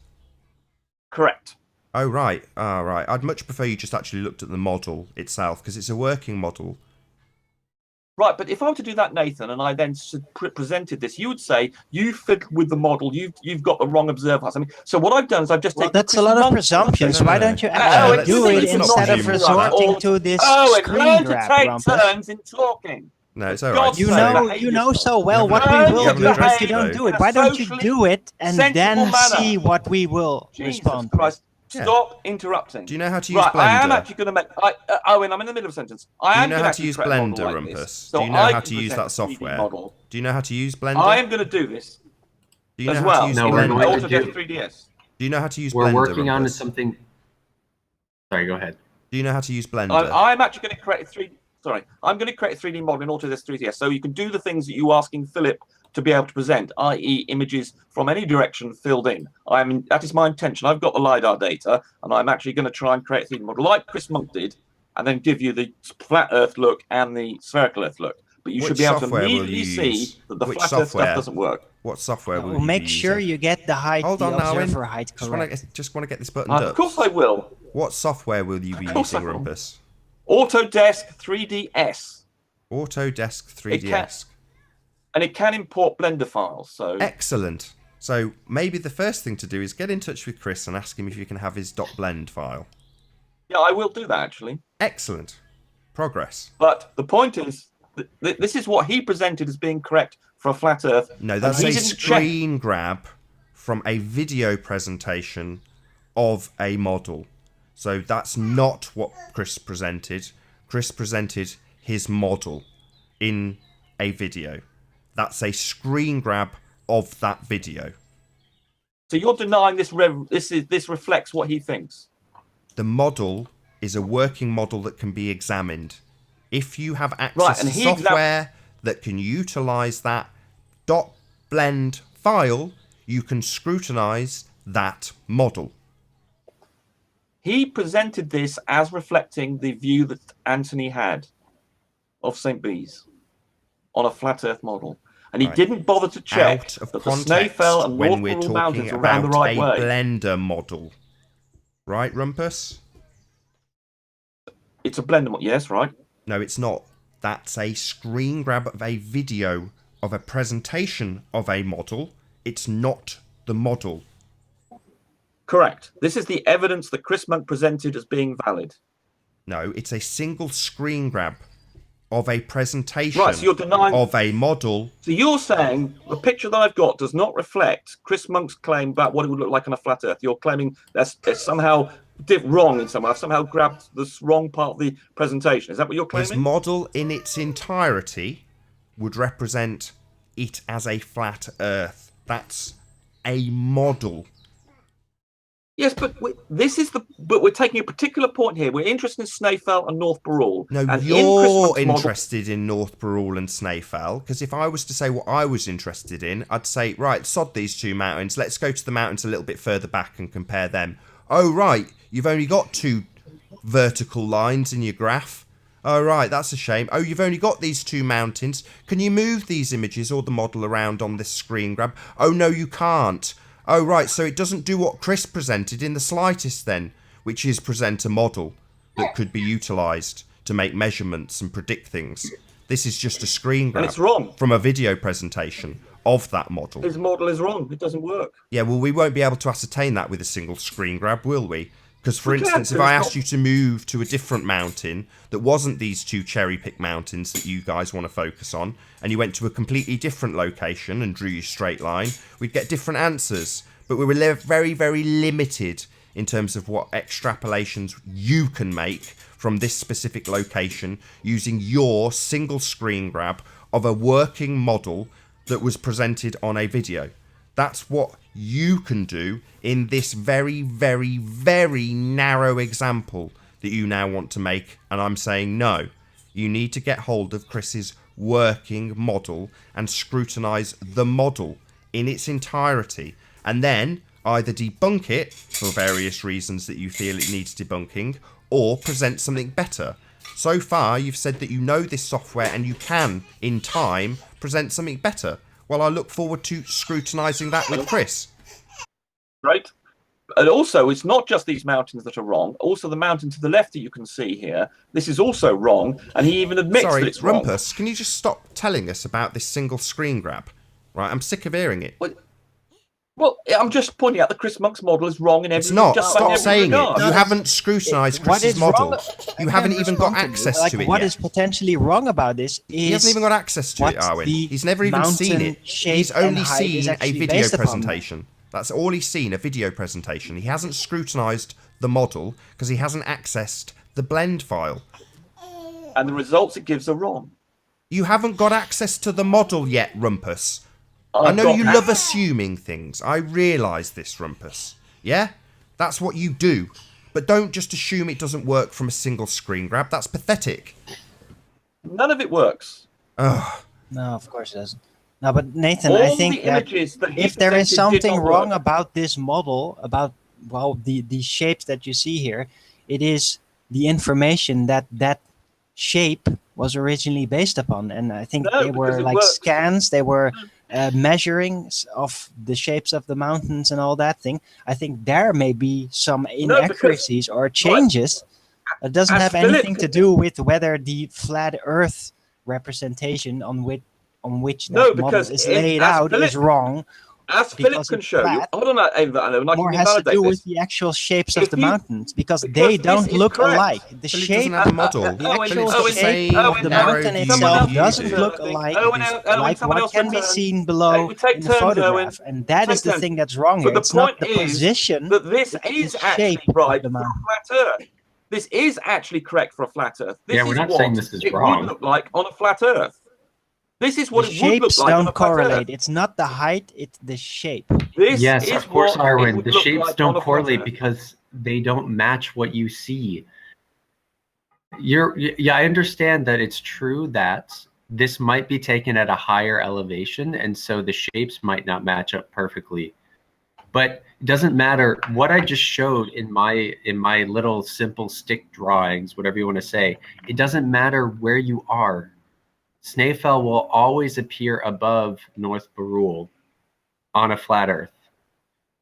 Correct. Oh, right. Oh, right. I'd much prefer you just actually looked at the model itself, because it's a working model. Right, but if I were to do that, Nathan, and I then presented this, you would say you fit with the model. You've got the wrong observer height. I mean, so what I've done is I've just Well, taken. that's a lot of Chris Monk's presumptions. No, Why no, don't you no. actually let's- do it let's not instead of presume. resorting to this Owen, screen learn to grab, take Rumpus? turns in talking. No, it's For all right. God's You sake, know, behave you know yourself. so well You what haven't- we you will haven't do, but addressed you it, don't though. do it. In a Why don't you socially do it and sensible then manner. see what we will Jesus respond to? Christ. Yeah. Stop interrupting. Do you know how to use Right, I am Blender? actually going to make. Owen, I'm in the middle of a sentence. Do you I am know going how to to use create a model Blender, like this, Rumpus? so Do you know I how can to use present that a 3D software? model. Do you know how to use Blender? I am going to do this Do you know as how well. to use No, in we're Blender? going to Autodesk do- 3ds. Do you know how to use We're Blender? working on Rumpus? something. Sorry, go ahead. Do you know how to use Blender? I'm actually going to create a 3D. Sorry, I'm going to create a 3D model in Autodesk 3ds, so you can do the things that you're asking Philip to be able to present, i.e., images from any direction filled in. That is my intention. I've got the lidar data, and I'm actually going to try and create a 3D model like Chris Monk did, and then give you the flat Earth look and the spherical Earth look. But you should Which be able to software will immediately you see use? that the Which flat Earth software? stuff doesn't work. What software will Well, you make be sure using? you get the height, Hold the on now, observer Owen. height Just correct. want to get this buttoned Of up. course I will. What software will you be Of course using, I will. Rumpus? Autodesk 3ds. Autodesk 3ds. And it can import Blender files. So Excellent. So maybe the first thing to do is get in touch with Chris and ask him if you can have his .blend file. yeah, I will do that actually. Excellent. Progress. But the point is, this is what he presented as being correct for a flat Earth. No, that's And a he didn't check. screen grab from a video presentation of a model. So that's not what Chris presented. Chris presented his model in a video. That's a screen grab of that video. So you're denying this reflects what he thinks. The model is a working model that can be examined. If you have access to software that can utilize that .blend file, you can scrutinize that model. He presented this as reflecting the view that Anthony had of St. Bees on a flat Earth model. And he didn't bother to check Out of that the context snow fell and when North we're Burrell talking Mountains were around the about right a way. blender model. Right, Rumpus? It's a blender model, yes, right? No, it's not. That's a screen grab of a video of a presentation of a model. It's not the model. Correct. This is the evidence that Chris Monk presented as being valid. No, it's a single screen grab of a presentation Right, so you're denying of a model. So you're saying the picture that I've got does not reflect Chris Monk's claim about what it would look like on a flat Earth. You're claiming that's somehow wrong in some way. I've somehow grabbed this wrong part of the presentation. Is that what you're claiming? His model in its entirety would represent it as a flat Earth. That's a model. Yes, but we're taking a particular point here. We're interested in Snaefell and North Burrell. No, and you're interested in North Burrell and Snaefell, because if I was to say what I was interested in, I'd say, right, sod these two mountains. Let's go to the mountains a little bit further back and compare them. Oh, right, you've only got 2 vertical lines in your graph. Oh, right, that's a shame. Oh, you've only got these 2 mountains. Can you move these images or the model around on this screen grab? Oh, no, you can't. Oh, right, so it doesn't do what Chris presented in the slightest then, which is present a model that could be utilised to make measurements and predict things. This is just a screen grab and it's wrong. From a video presentation of that model. His model is wrong. It doesn't work. Yeah, well, we won't be able to ascertain that with a single screen grab, will we? Because, for instance, if I asked you to move to a different mountain that wasn't these 2 cherry-pick mountains that you guys want to focus on, and you went to a completely different location and drew your straight line, we'd get different answers. But we were very, very limited in terms of what extrapolations you can make from this specific location using your single screen grab of a working model that was presented on a video. That's what you can do in this very, very, very narrow example that you now want to make. And I'm saying no. You need to get hold of Chris's working model and scrutinise the model in its entirety. And then either debunk it for various reasons that you feel it needs debunking, or present something better. So far, you've said that you know this software and you can, in time, present something better. Well, I look forward to scrutinising that with Chris. Right. And also, it's not just these mountains that are wrong. Also, the mountain to the left that you can see here, this is also wrong. And he even admits that it's wrong. Rumpus, can you just stop telling us about this single screen grab? Right, I'm sick of hearing it. Well, I'm just pointing out that Chris Monk's model is wrong in every regard. It's not. Stop saying it. You haven't scrutinised Chris's model. You haven't even got access to it What yet. is potentially wrong about this is He hasn't even got access to it, Arwen. He's never even seen it. He's only seen a video presentation. That's all he's seen, a video presentation. He hasn't scrutinised the model because he hasn't accessed the blend file. And the results it gives are wrong. You haven't got access to the model yet, Rumpus. I know you love assuming things. I realise this, Rumpus. Yeah? That's what you do. But don't just assume it doesn't work from a single screen grab. That's pathetic. None of it works. Ugh. No, of course it doesn't. No, but Nathan, I think that if there is something wrong about this model, about, well, the shapes that you see here, it is the information that shape was originally based upon. And I think they were like scans, they were measuring of the shapes of the mountains and all that thing. I think there may be some inaccuracies or changes. It doesn't have anything to do with whether the flat Earth representation on which that model is laid out is wrong, as Philip because can it's show you, flat, hold on, and I more can has to invalidate do this. with the actual shapes of If the you- mountains, because because they this don't is look correct. alike. The Philip shape, doesn't have a model. the Well, actual it's the shape same of the narrow mountain view itself you doesn't do. look alike Owen, like someone what else can will be turn. seen below We take in the turns, photograph, Owen. and that Take is the turns. thing that's wrong But here. the It's not point the is position, that this it's is the actually shape right of the for a mountain. flat Earth. This is actually correct for a flat Earth. This Yeah, we're is not what saying this is it wrong. would look like on a flat Earth. This is what The it would look shapes like on don't a flat correlate. Earth. It's not the height, it's the shape. This Yes, is of course, what it Arwen. would The look shapes like on don't a flat correlate Earth. because they don't match what you see. Yeah, I understand that it's true that this might be taken at a higher elevation, and so the shapes might not match up perfectly. But it doesn't matter what I just showed in my little simple stick drawings, whatever you want to say. It doesn't matter where you are. Snaefell will always appear above North Barul on a flat Earth.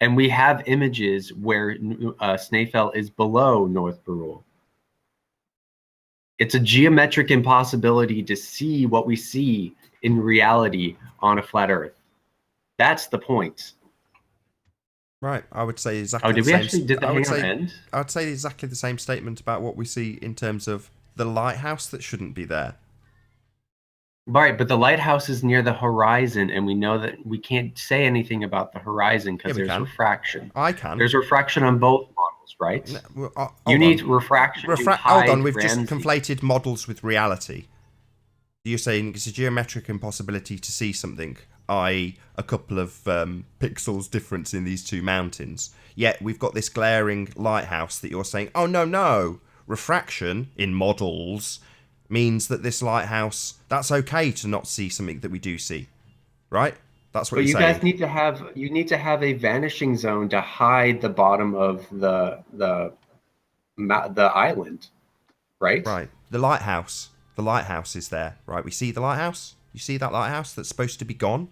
And we have images where Snaefell is below North Barul. It's a geometric impossibility to see what we see in reality on a flat Earth. That's the point. Right, I would say exactly Oh, did the we same. actually did the hangout end? I'd say exactly the same statement about what we see in terms of the lighthouse that shouldn't be there. Right, but the lighthouse is near the horizon, and we know that we can't say anything about the horizon because Yeah, we there's can. refraction. I can. There's refraction on both models, right? No, well, You hold need on. refraction to Hold hide on, we've just Ramsey. conflated models with reality. You're saying it's a geometric impossibility to see something, i.e. a couple of pixels difference in these two mountains. Yet we've got this glaring lighthouse that you're saying, oh no, refraction in models means that this lighthouse, that's okay to not see something that we do see, right? That's what But you're you saying. guys need to have a vanishing zone to hide the bottom of the island, right? Right. The lighthouse is there, right? We see the lighthouse. You see that lighthouse that's supposed to be gone,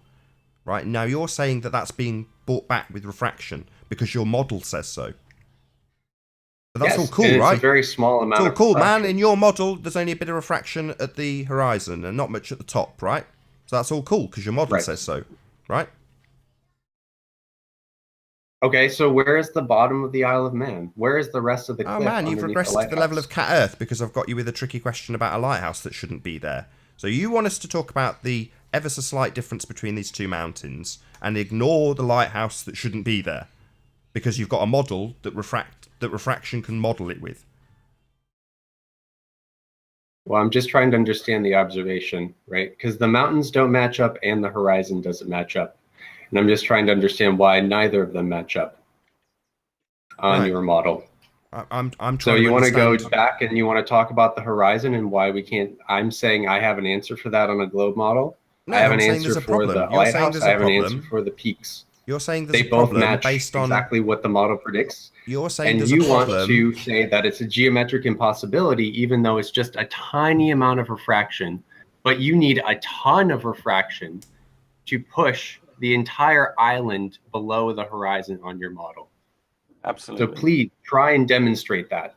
right? Now you're saying that that's being brought back with refraction because your model says so. But that's Yes, all cool, and right? It's a very small amount. It's all of cool, man. refraction. In your model, there's only a bit of refraction at the horizon and not much at the top, right? So that's all cool because your model Right. says so, right? Okay, so where is the bottom of the Isle of Man? Where is the rest of the cliff? Oh man, you've underneath regressed to the level lighthouse? of Cat Earth because I've got you with a tricky question about a lighthouse that shouldn't be there. So you want us to talk about the ever so slight difference between these two mountains and ignore the lighthouse that shouldn't be there because you've got a model that refraction can model it with. Well, I'm just trying to understand the observation, right? Because the mountains don't match up and the horizon doesn't match up. And I'm just trying to understand why neither of them match up on Right. your model. I'm trying So to you want to go understand. back and you want to talk about the horizon and why we can't. I'm saying I have an answer for that on a globe model. No, I have I'm an saying answer there's a for the problem. You're saying lighthouse. there's I a have an answer problem. for the peaks. You're saying there's They a both problem match based on. exactly what the model predicts. You're saying And there's you a want problem. to say that it's a geometric impossibility, even though it's just a tiny amount of refraction. But you need a ton of refraction to push the entire island below the horizon on your model. Absolutely. So please try and demonstrate that.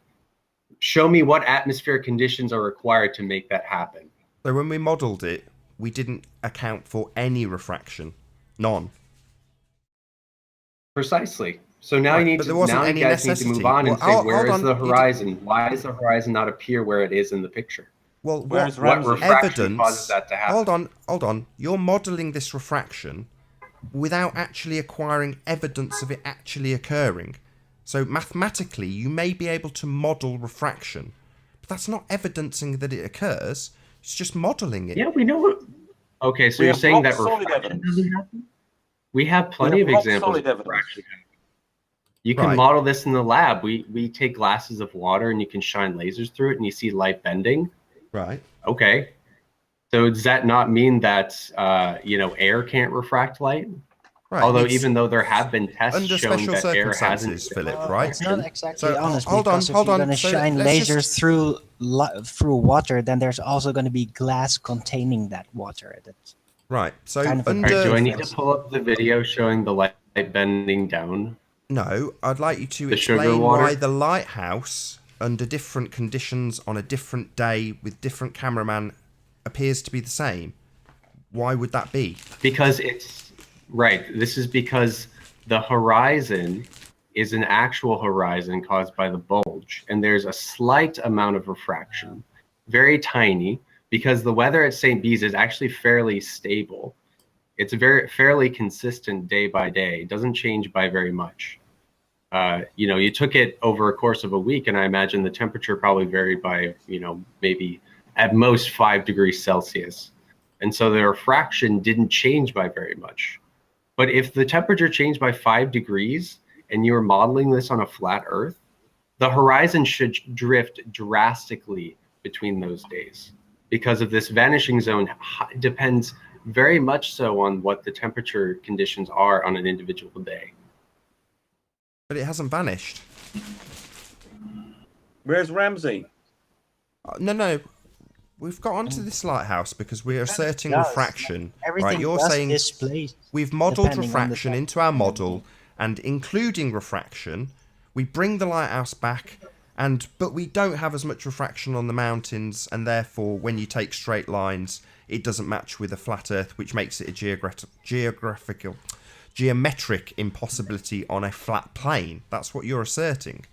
Show me what atmospheric conditions are required to make that happen. So when we modelled it, we didn't account for any refraction. None. Precisely. So now Right, you need but to there wasn't now you any guys need to necessity. move on Well, and say, where hold is on. the horizon? Why does the horizon not appear where it is in the picture? Well, Where's what Ramsey? refraction causes evidence? that to happen? Hold on. You're modelling this refraction without actually acquiring evidence of it actually occurring. So mathematically, you may be able to model refraction, but that's not evidencing that it occurs. It's just modelling it. Yeah, we know what. Okay, so We you're have saying that rock-solid refraction evidence. doesn't happen? We have plenty of rock examples solid of evidence. refraction. You can Right. model this in the lab. We take glasses of water and you can shine lasers through it and you see light bending. Right. Okay. So does that not mean that air can't refract light? Right. Although it's even though there have been tests under showing special that air hasn't. circumstances, Philip, right? It's not exactly So, honest hold on, because if hold you're on. going to So shine let's lasers just- through water, then there's also going to be glass containing that water. That's Right. So kind of a All right, under do I need to pull up the video showing the light bending down? No, I'd like you to The sugar explain water? why the lighthouse, under different conditions on a different day with different cameraman, appears to be the same. Why would that be? Because it's Right. This is because the horizon is an actual horizon caused by the bulge, and there's a slight amount of refraction, very tiny, because the weather at St. Bees is actually fairly stable. It's fairly consistent day by day. It doesn't change by very much. You know, you took it over a course of a week, and I imagine the temperature probably varied by, you know, maybe at most 5 degrees Celsius. And so the refraction didn't change by very much. But if the temperature changed by 5 degrees and you're modeling this on a flat Earth, the horizon should drift drastically between those days because of this vanishing zone depends very much so on what the temperature conditions are on an individual day. But it hasn't vanished. Where's Ramsey? No. We've got onto this lighthouse because we're asserting does. refraction. Everything Right? You're does saying display we've modelled depending on the refraction into our model, and including refraction, we bring the lighthouse back, but we don't have as much refraction on the mountains, and therefore, when you take straight lines, it doesn't match with a flat Earth, which makes it a geometric impossibility on a flat plane. That's what you're asserting.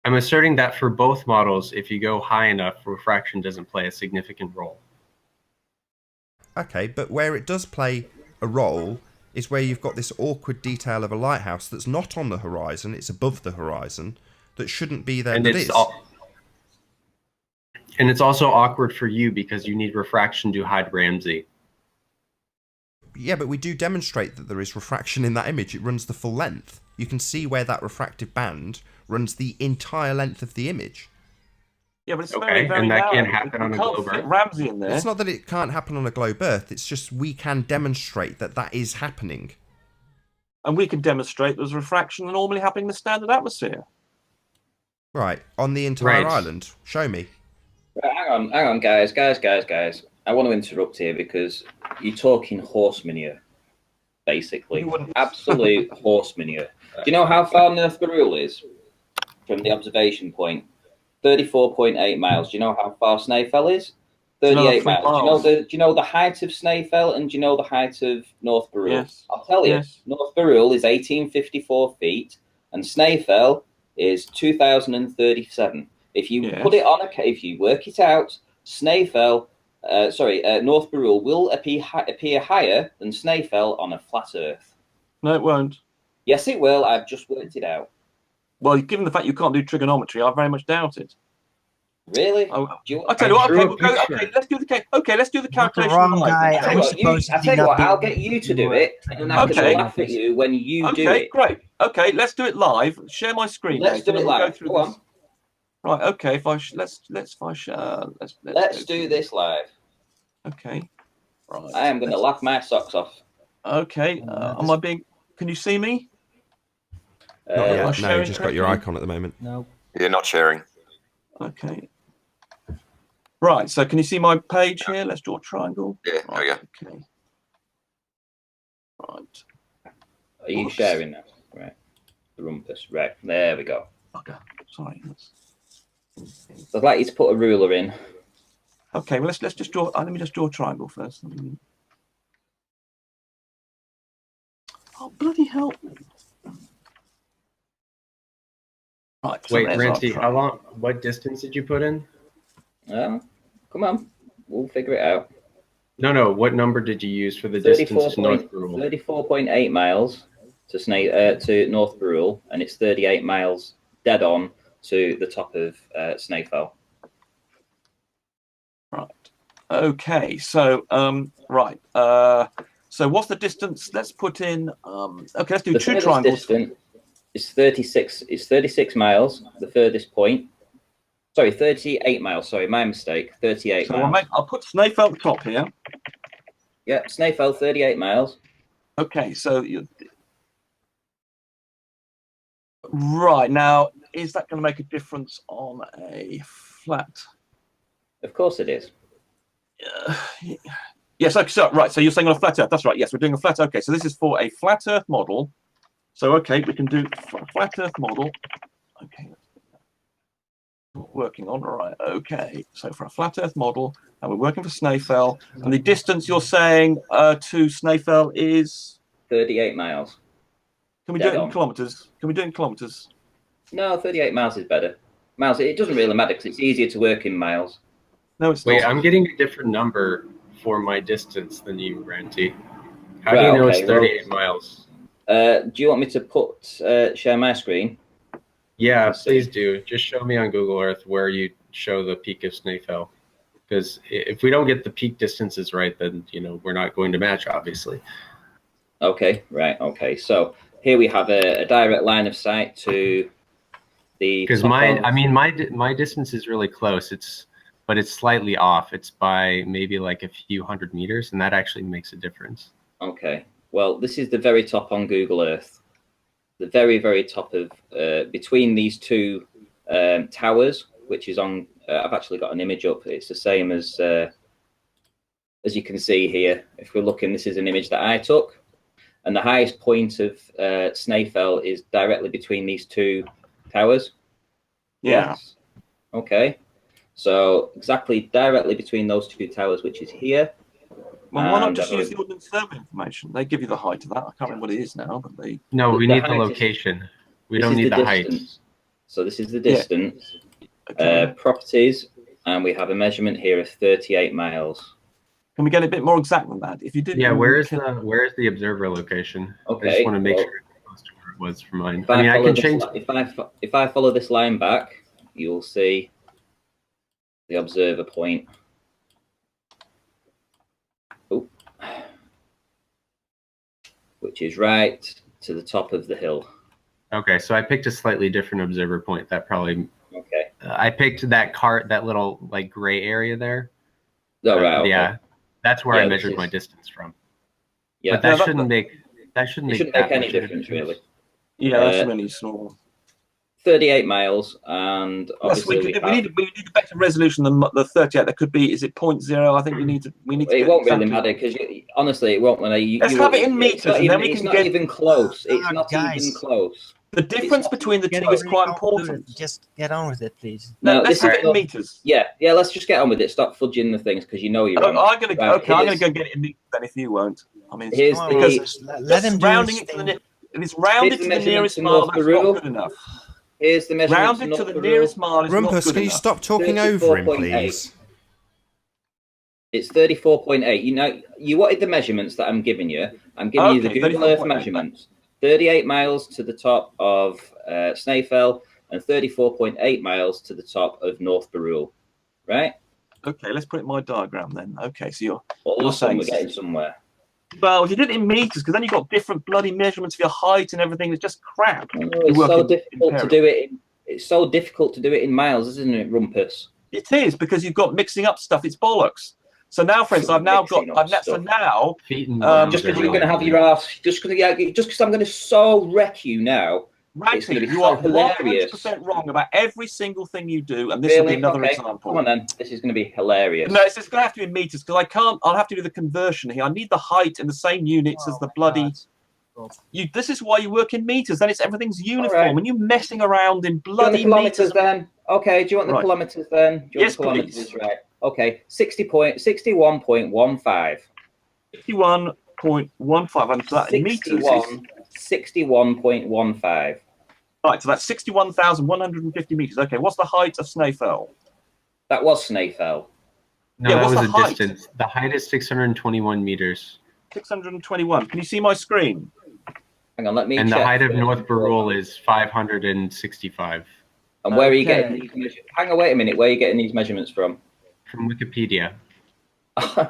I'm asserting that for both models, if you go high enough, refraction doesn't play a significant role. Okay, but where it does play a role is where you've got this awkward detail of a lighthouse that's not on the horizon, it's above the horizon, that shouldn't be there, And but it's is. And it's also awkward for you because you need refraction to hide Ramsey. Yeah, but we do demonstrate that there is refraction in that image. It runs the full length. You can see where that refractive band runs the entire length of the image. Yeah, but it's Okay, very and that narrow. can't happen on a globe can't fit Earth. Ramsey in there. It's not that it can't happen on a globe Earth, it's just we can demonstrate that that is happening. And we can demonstrate there's refraction normally happening in the standard atmosphere. Right, on the entire Right. island. Show me. Right, hang on, guys. I want to interrupt here because you're talking horse manure, basically. You wouldn't- Absolute horse manure. Do you know how far North Barul is from the observation point? 34.8 miles. Do you know how far Snaefell is? Do you know 38 the miles. three Do you know the height of Snaefell, and do you know the height of North Barul? Yes. I'll tell you. Yes. North Barul is 1854 feet, and Snaefell is 2037. If you Yes. put it on if you work it out, Snaefell, North Barul will appear higher than Snaefell on a flat Earth. No, it won't. Yes, it will. I've just worked it out. Well, given the fact you can't do trigonometry, I very much doubt it. Really? Oh, Do you, I tell you what. drew Okay, a we'll go, picture. okay, let's do the Not the calculation wrong live. guy. I tell I'm you what, supposedly I tell you not what, I'll being get you to able do to it, and I can Okay. laugh at you when you do Okay, it. great. Okay, let's do it live. Share my screen. Let's Nathan, do it and we'll live. Go through Go this. on. Right. Okay. If I let's Let's do this live. Okay. Right. I am going to laugh my socks off. Okay. Am I being? Can you see me? Not Uh, yet. am I No, sharing you've just got your correctly? icon at the moment. No. You're not sharing. Okay. Right. So can you see my page here? Let's draw a triangle. Yeah, there we Right. go. Okay. Right. Are you Oops. sharing now? Right. The rumpus. Right. There we go. Okay. Sorry. I'd like you to put a ruler in. Okay. Well, let's just draw. Let me just draw a triangle first. Oh bloody hell! Right. So Wait, there's our Ranty, how triangle. long? What distance did you put in? Come on. We'll figure it out. No. What number did you use for the distance to North Barul? 34.8 miles to North Barul, and it's 38 miles dead on to the top of Snaefell. Right. Okay. So right. So what's the distance? Let's put in. Okay. Let's do The two furthest triangles. distant is 36. It's 36 miles. The furthest point. Sorry, 38 miles. Sorry, my mistake. 38 So miles. I'll put Snaefell at the top here. Yeah, Snaefell, 38 miles. Okay. So right now, is that going to make a difference on a flat? Of course it is. Yes. Okay. So right. So you're saying on a flat Earth? That's right. Yes, we're doing a flat. Okay. So this is for a flat Earth model. So okay, we can do a flat Earth model. Okay. working on. Right, okay. So for a flat Earth model, and we're working for Snaefell, and the distance you're saying to Snaefell is 38 miles. Can we do it in kilometers? Can we do it in kilometers? No, 38 miles is better. Miles, it doesn't really matter because it's easier to work in miles. No, it's Wait, not. I'm getting a different number for my distance than you, Ranty. How do you know it's 38 miles? Do you want me to share my screen? Yeah, please do. Just show me on Google Earth where you show the peak of Snaefell. Because if we don't get the peak distances right, then we're not going to match, obviously. Okay, right. Okay, so here we have a direct line of sight to the. Because my distance is really close. But it's slightly off. It's by maybe like a few hundred meters, and that actually makes a difference. Okay. Well, this is the very top on Google Earth. The very, very top of between these two towers, which is on. I've actually got an image up. It's the same as you can see here. If we're looking, this is an image that I took, and the highest point of Snaefell is directly between these two towers. Yeah. Yes. Okay. So exactly directly between those two towers, which is here. Well, why not just use the Ordnance Survey information? They give you the height of that. I can't remember what it is now, but they. No, we need the location. We don't need the height. So this is the distance. Yeah. Okay. Properties, and we have a measurement here of 38 miles. Can we get a bit more exact than that? If you did. Yeah, where is the observer location? Okay. I just want to make sure it's close to where it was for mine. I mean, I can change. If I follow this line back, you'll see the observer point. Oh. Which is right to the top of the hill. Okay, so I picked a slightly different observer point. That probably. Okay. I picked that little like gray area there. Oh, right. Okay. Yeah, that's where I measured my distance from. Yeah, but that shouldn't make any difference really. Yeah, that's really small. 38 miles, and obviously we need a better resolution than the 38. That could be. Is it 0.0? I think we need to. It won't really matter because honestly, it won't matter. Let's have it in meters, and then we can get. It's not even close. It's not even close. The difference between the two is quite important. Just get on with it, please. No, let's have it in meters. Yeah. Let's just get on with it. Stop fudging the things because you know you're wrong. I'm gonna go get it in meters then. If you won't, I mean, let him rounding it to the. If it's rounded to the nearest mile, that's not good enough. Here's the measurement. Rounded to the nearest mile is not good enough. Rumpus, can you stop talking over him, please? It's 34.8. You wanted the measurements that I'm giving you. I'm giving you the Google Earth measurements. 38 miles to the top of Snaefell and 34.8 miles to the top of North Barule. Right? Okay, let's put it in my diagram then. Okay, so you're saying we're getting somewhere. Well, if you did it in meters, because then you've got different bloody measurements of your height and everything. It's just crap. It's so difficult to do it. It's so difficult to do it in miles, isn't it, Rumpus? It is because you've got mixing up stuff. It's bollocks. So now, friends, just because you're going to have your ass, just because I'm going to so wreck you now. Right, you are 100% wrong about every single thing you do, and this will be another example. Come on then, this is going to be hilarious. No, it's going to have to be in meters because I'll have to do the conversion here. I need the height in the same units as the bloody. This is why you work in meters. Then everything's uniform, and you're messing around in bloody kilometers. Then okay, do you want the kilometers then? Yes, please. Right. Okay, 61.15. 61.15. And so that in meters. 61.15. Right, so that's 61,150 meters. Okay, what's the height of Snaefell? That was Snaefell. No, that was the distance. The height is 621 meters. 621. Can you see my screen? Hang on, let me check. And the height of North Barule is 565. And where are you getting these measurements? Hang on, wait a minute. Where are you getting these measurements from? From Wikipedia.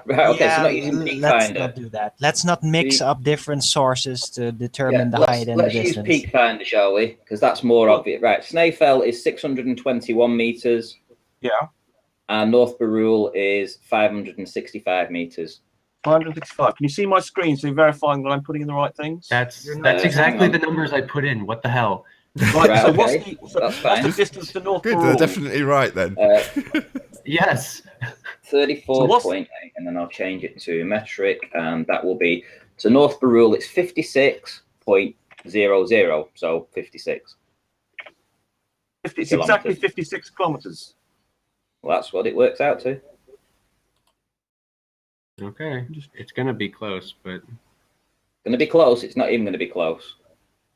Right, okay, so not using Peak let's Finder. not do that. Let's not mix up different sources to determine the height and the distance. Let's use Peak Finder, shall we? Because that's more obvious. Right, Snaefell is 621 meters. Yeah. And North Barule is 565 meters. 565. Can you see my screen so you're verifying that I'm putting in the right things? That's exactly the numbers I put in. What the hell? Right, so what's the distance to North Barule? They're definitely right then. Yes. 34.8, and then I'll change it to metric, and that will be to North Barule. It's 56.00, so 56. It's exactly 56 kilometers. Well, that's what it works out to. Okay, it's gonna be close, but Going to be close. It's not even going to be close.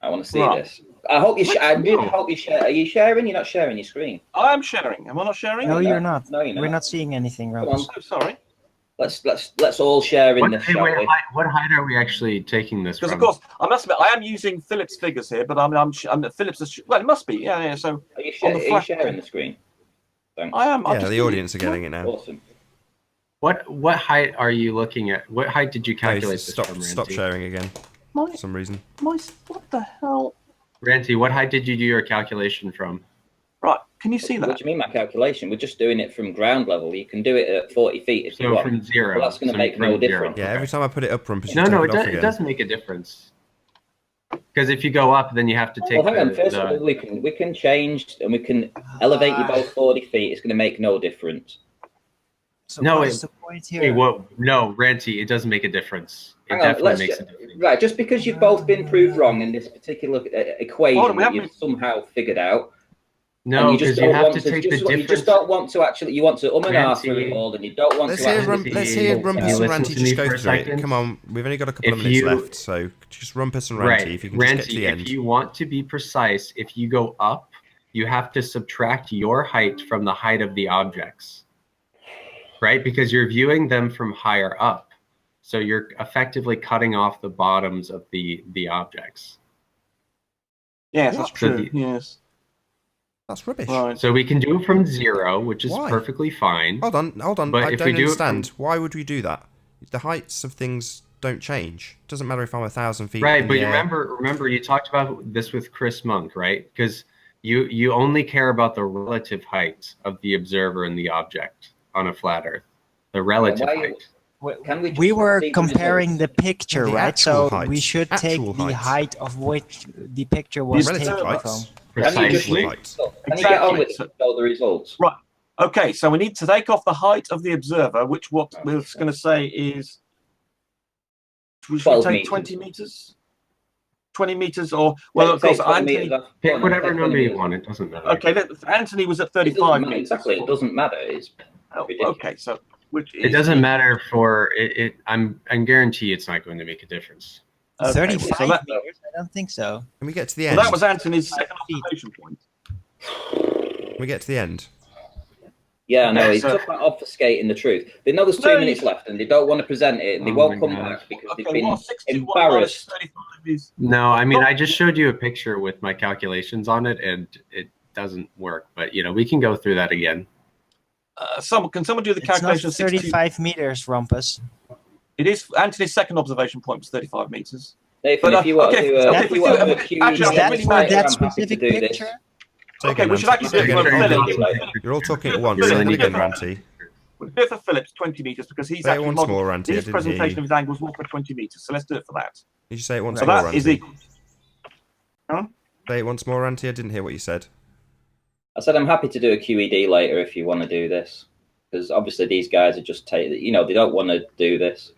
I want to see Right. this. I hope you. I do hope you share. Are you sharing? You're not sharing your screen. I am sharing. Am I not sharing? No, you're not. No, you're not. We're not seeing anything, Come Rumpus. on. Oh, sorry. Let's all share in this, shall we? What height are we actually taking this Because from? of course, I must admit, I am using Phillips figures here, but I'm Phillips. Well, it must be. Yeah. So Are you, on the are you flash, sharing the screen? Thanks. I am. Yeah, the audience are getting it now. Awesome. What height are you looking at? What height did you calculate this from, Ranty? Stop sharing again. For some reason. What the hell? Ranty, what height did you do your calculation from? Right. Can you see that? What do you mean my calculation? We're just doing it from ground level. You can do it at 40 feet if you want. From zero. Well, that's going to make no from zero. difference. Yeah, every time I put it up, Rumpus, No, it does make a difference. Because if you go up, then you have to take. Well, hang on. First of all, we can change and we can elevate you both 40 feet. It's going to make no difference. So No, what is the point here? Hey, no, Ranty, it doesn't make a difference. It definitely makes a difference. Right, just because you've both been proved wrong in this particular equation that you've somehow figured out. No, because you have to take the difference. You just don't want to actually. You want to and ah through it all, and you don't want Let's to. Let's hear Rumpus and Ranty just go through it. Come on, we've only got a couple of minutes left, so just Rumpus and Ranty, if you can just get to the end. If you want to be precise, if you go up, you have to subtract your height from the height of the objects. Right? Because you're viewing them from higher up. So you're effectively cutting off the bottoms of the objects. Yes, that's true. Yes. That's rubbish. Right. So we can do it from zero, which is perfectly fine. Hold on. But I if don't we do understand. Why would we do that? The heights of things don't change. It doesn't matter if I'm 1,000 feet. Right, but you remember you talked about this with Chris Monk, right? Because you only care about the relative height of the observer and the object on a flat Earth. The relative height. We were comparing the picture, the right? So heights. we should take the height of which the picture was taken from. Precisely. Can you get on with the results? Right. Okay, so we need to take off the height of the observer, which what we're going to say is. We should take 20 meters. 20 meters, or well, of course, Anthony. Pick whatever number you want. It doesn't matter. Okay, Anthony was at 35 meters. Exactly, it doesn't matter. It's okay, so it doesn't matter for it. I'm guarantee it's not going to make a difference. Okay, 35 meters? I don't think so. Can we get to the end? Well, that was Anthony's second observation point. Can we get to the end? Yeah, no, he's talking about obfuscating the truth. They know there's 2 minutes left and they don't want to present it and they won't come back because they've been embarrassed. No, I mean, I just showed you a picture with my calculations on it and it doesn't work. But, we can go through that again. Can someone do the calculation? It's not 35 meters, Rumpus. It is. Anthony's second observation point was 35 meters. Nathan, if you want to do is that for that specific picture? Okay, we should actually do it for Phillips. You're all talking at once. Say it again, Ranty. We'll do it for Phillips, 20 meters, because he's say actually it once more, Ranty. his presentation of his angles was for 20 meters. So let's do it for that. Did you say it once so more, that Ranty? is equal. Huh? Say it once more, Ranty. I didn't hear what you said. I said I'm happy to do a QED later if you want to do this, because obviously these guys are just they don't want to do this.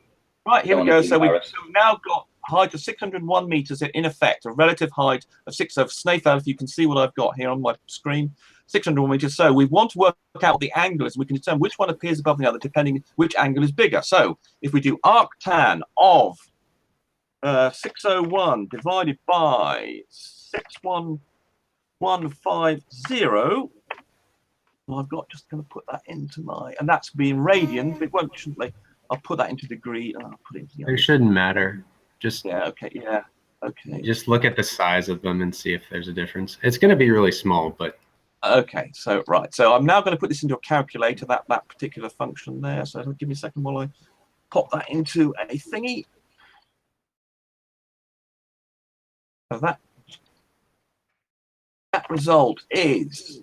Right, here we go. So we've now got a height of 601 meters in effect, a relative height of 6 of Snaefell, if you can see what I've got here on my screen, 601 meters. So we want to work out what the angle is. We can determine which one appears above the other, depending which angle is bigger. So if we do arctan of 601 divided by 61150, well, I've got just going to put that into my, and that's being radians. It won't, shouldn't they? I'll put that into degree and I'll put it into the other. It shouldn't matter. Just okay. Just look at the size of them and see if there's a difference. It's going to be really small, but okay. So right. So I'm now going to put this into a calculator. That particular function there. So give me a second while I pop that into a thingy. So that result is.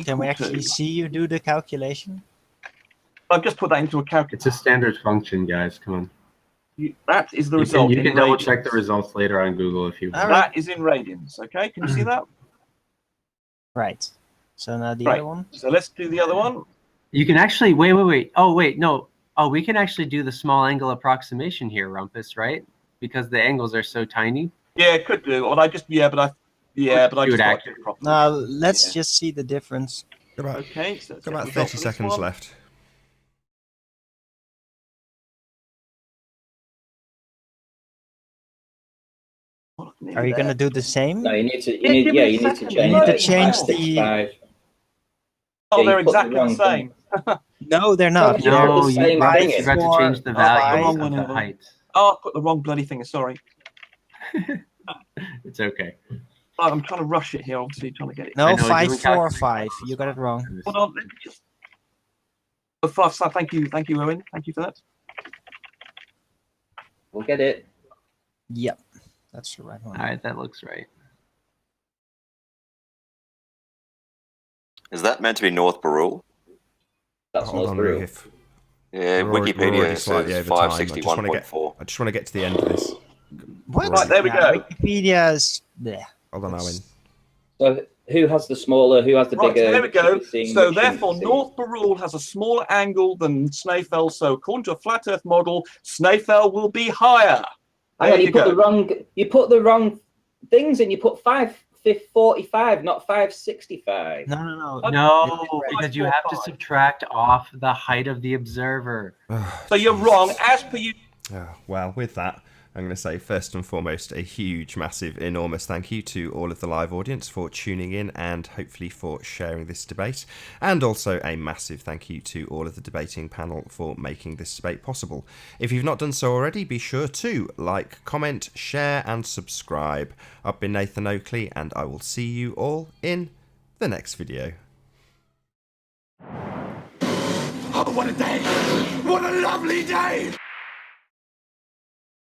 Can we actually see you do the calculation? I've just put that into a calculator. It's a standard function, guys. Come on. That is the result. You can double check the results later on Google if you want. That is in radians. Okay, can you see that? Right. So now the other one. So let's do the other one. You can actually wait. Oh wait, no. Oh, we can actually do the small angle approximation here, Rumpus, right? Because the angles are so tiny. Yeah, it could do. Well, but Yeah, but I Do just it like active. it properly. Now let's Yeah. just see the difference. Got about, Okay, so let's got get about the result 30 for this seconds one. left. Oh, nearly Are you there. gonna do the same? No, you need to. Yeah, give me a You need to second. change. You need to it change to the- 565. Oh, Yeah, you they're put the exactly the wrong same. No, they're No, not. you They're put the No, same you thing in. forgot to change the value five. of the Whenever. height. Oh, I put the wrong bloody thing. Sorry. It's okay. Right, I'm trying to rush it here. Obviously, trying to get it. No, I know, doing 545. You got it wrong. Hold on. Let me just. Oh, 5 star. Thank you, Owen. Thank you for that. We'll get it. Yep, that's the right one. All right, that looks right. Is that meant to be North Barul? That's Hold North on, Peru. Ruhif. Yeah, We're already Wikipedia slightly says over time. I just want 561.4. to get to the end of this. What? Right, there we Yeah, go. Wikipedia is there. Hold on, Owen. So who has the smaller? Who has the Right, so bigger? there we go. which is So which is therefore, seen? North Barul has a smaller angle than Snaefell. So according to a flat Earth model, Snaefell will be higher. Hang on, There you put go. the wrong. You put the wrong things in. You put 545, not 565. No. No, because you have to subtract off the height of the observer. So you're wrong. As per you. Well, with that, I'm going to say first and foremost a huge, massive, enormous thank you to all of the live audience for tuning in and hopefully for sharing this debate, and also a massive thank you to all of the debating panel for making this debate possible. If you've not done so already, be sure to like, comment, share and subscribe. I've been Nathan Oakley and I will see you all in the next video. Oh, what a day! What a lovely day!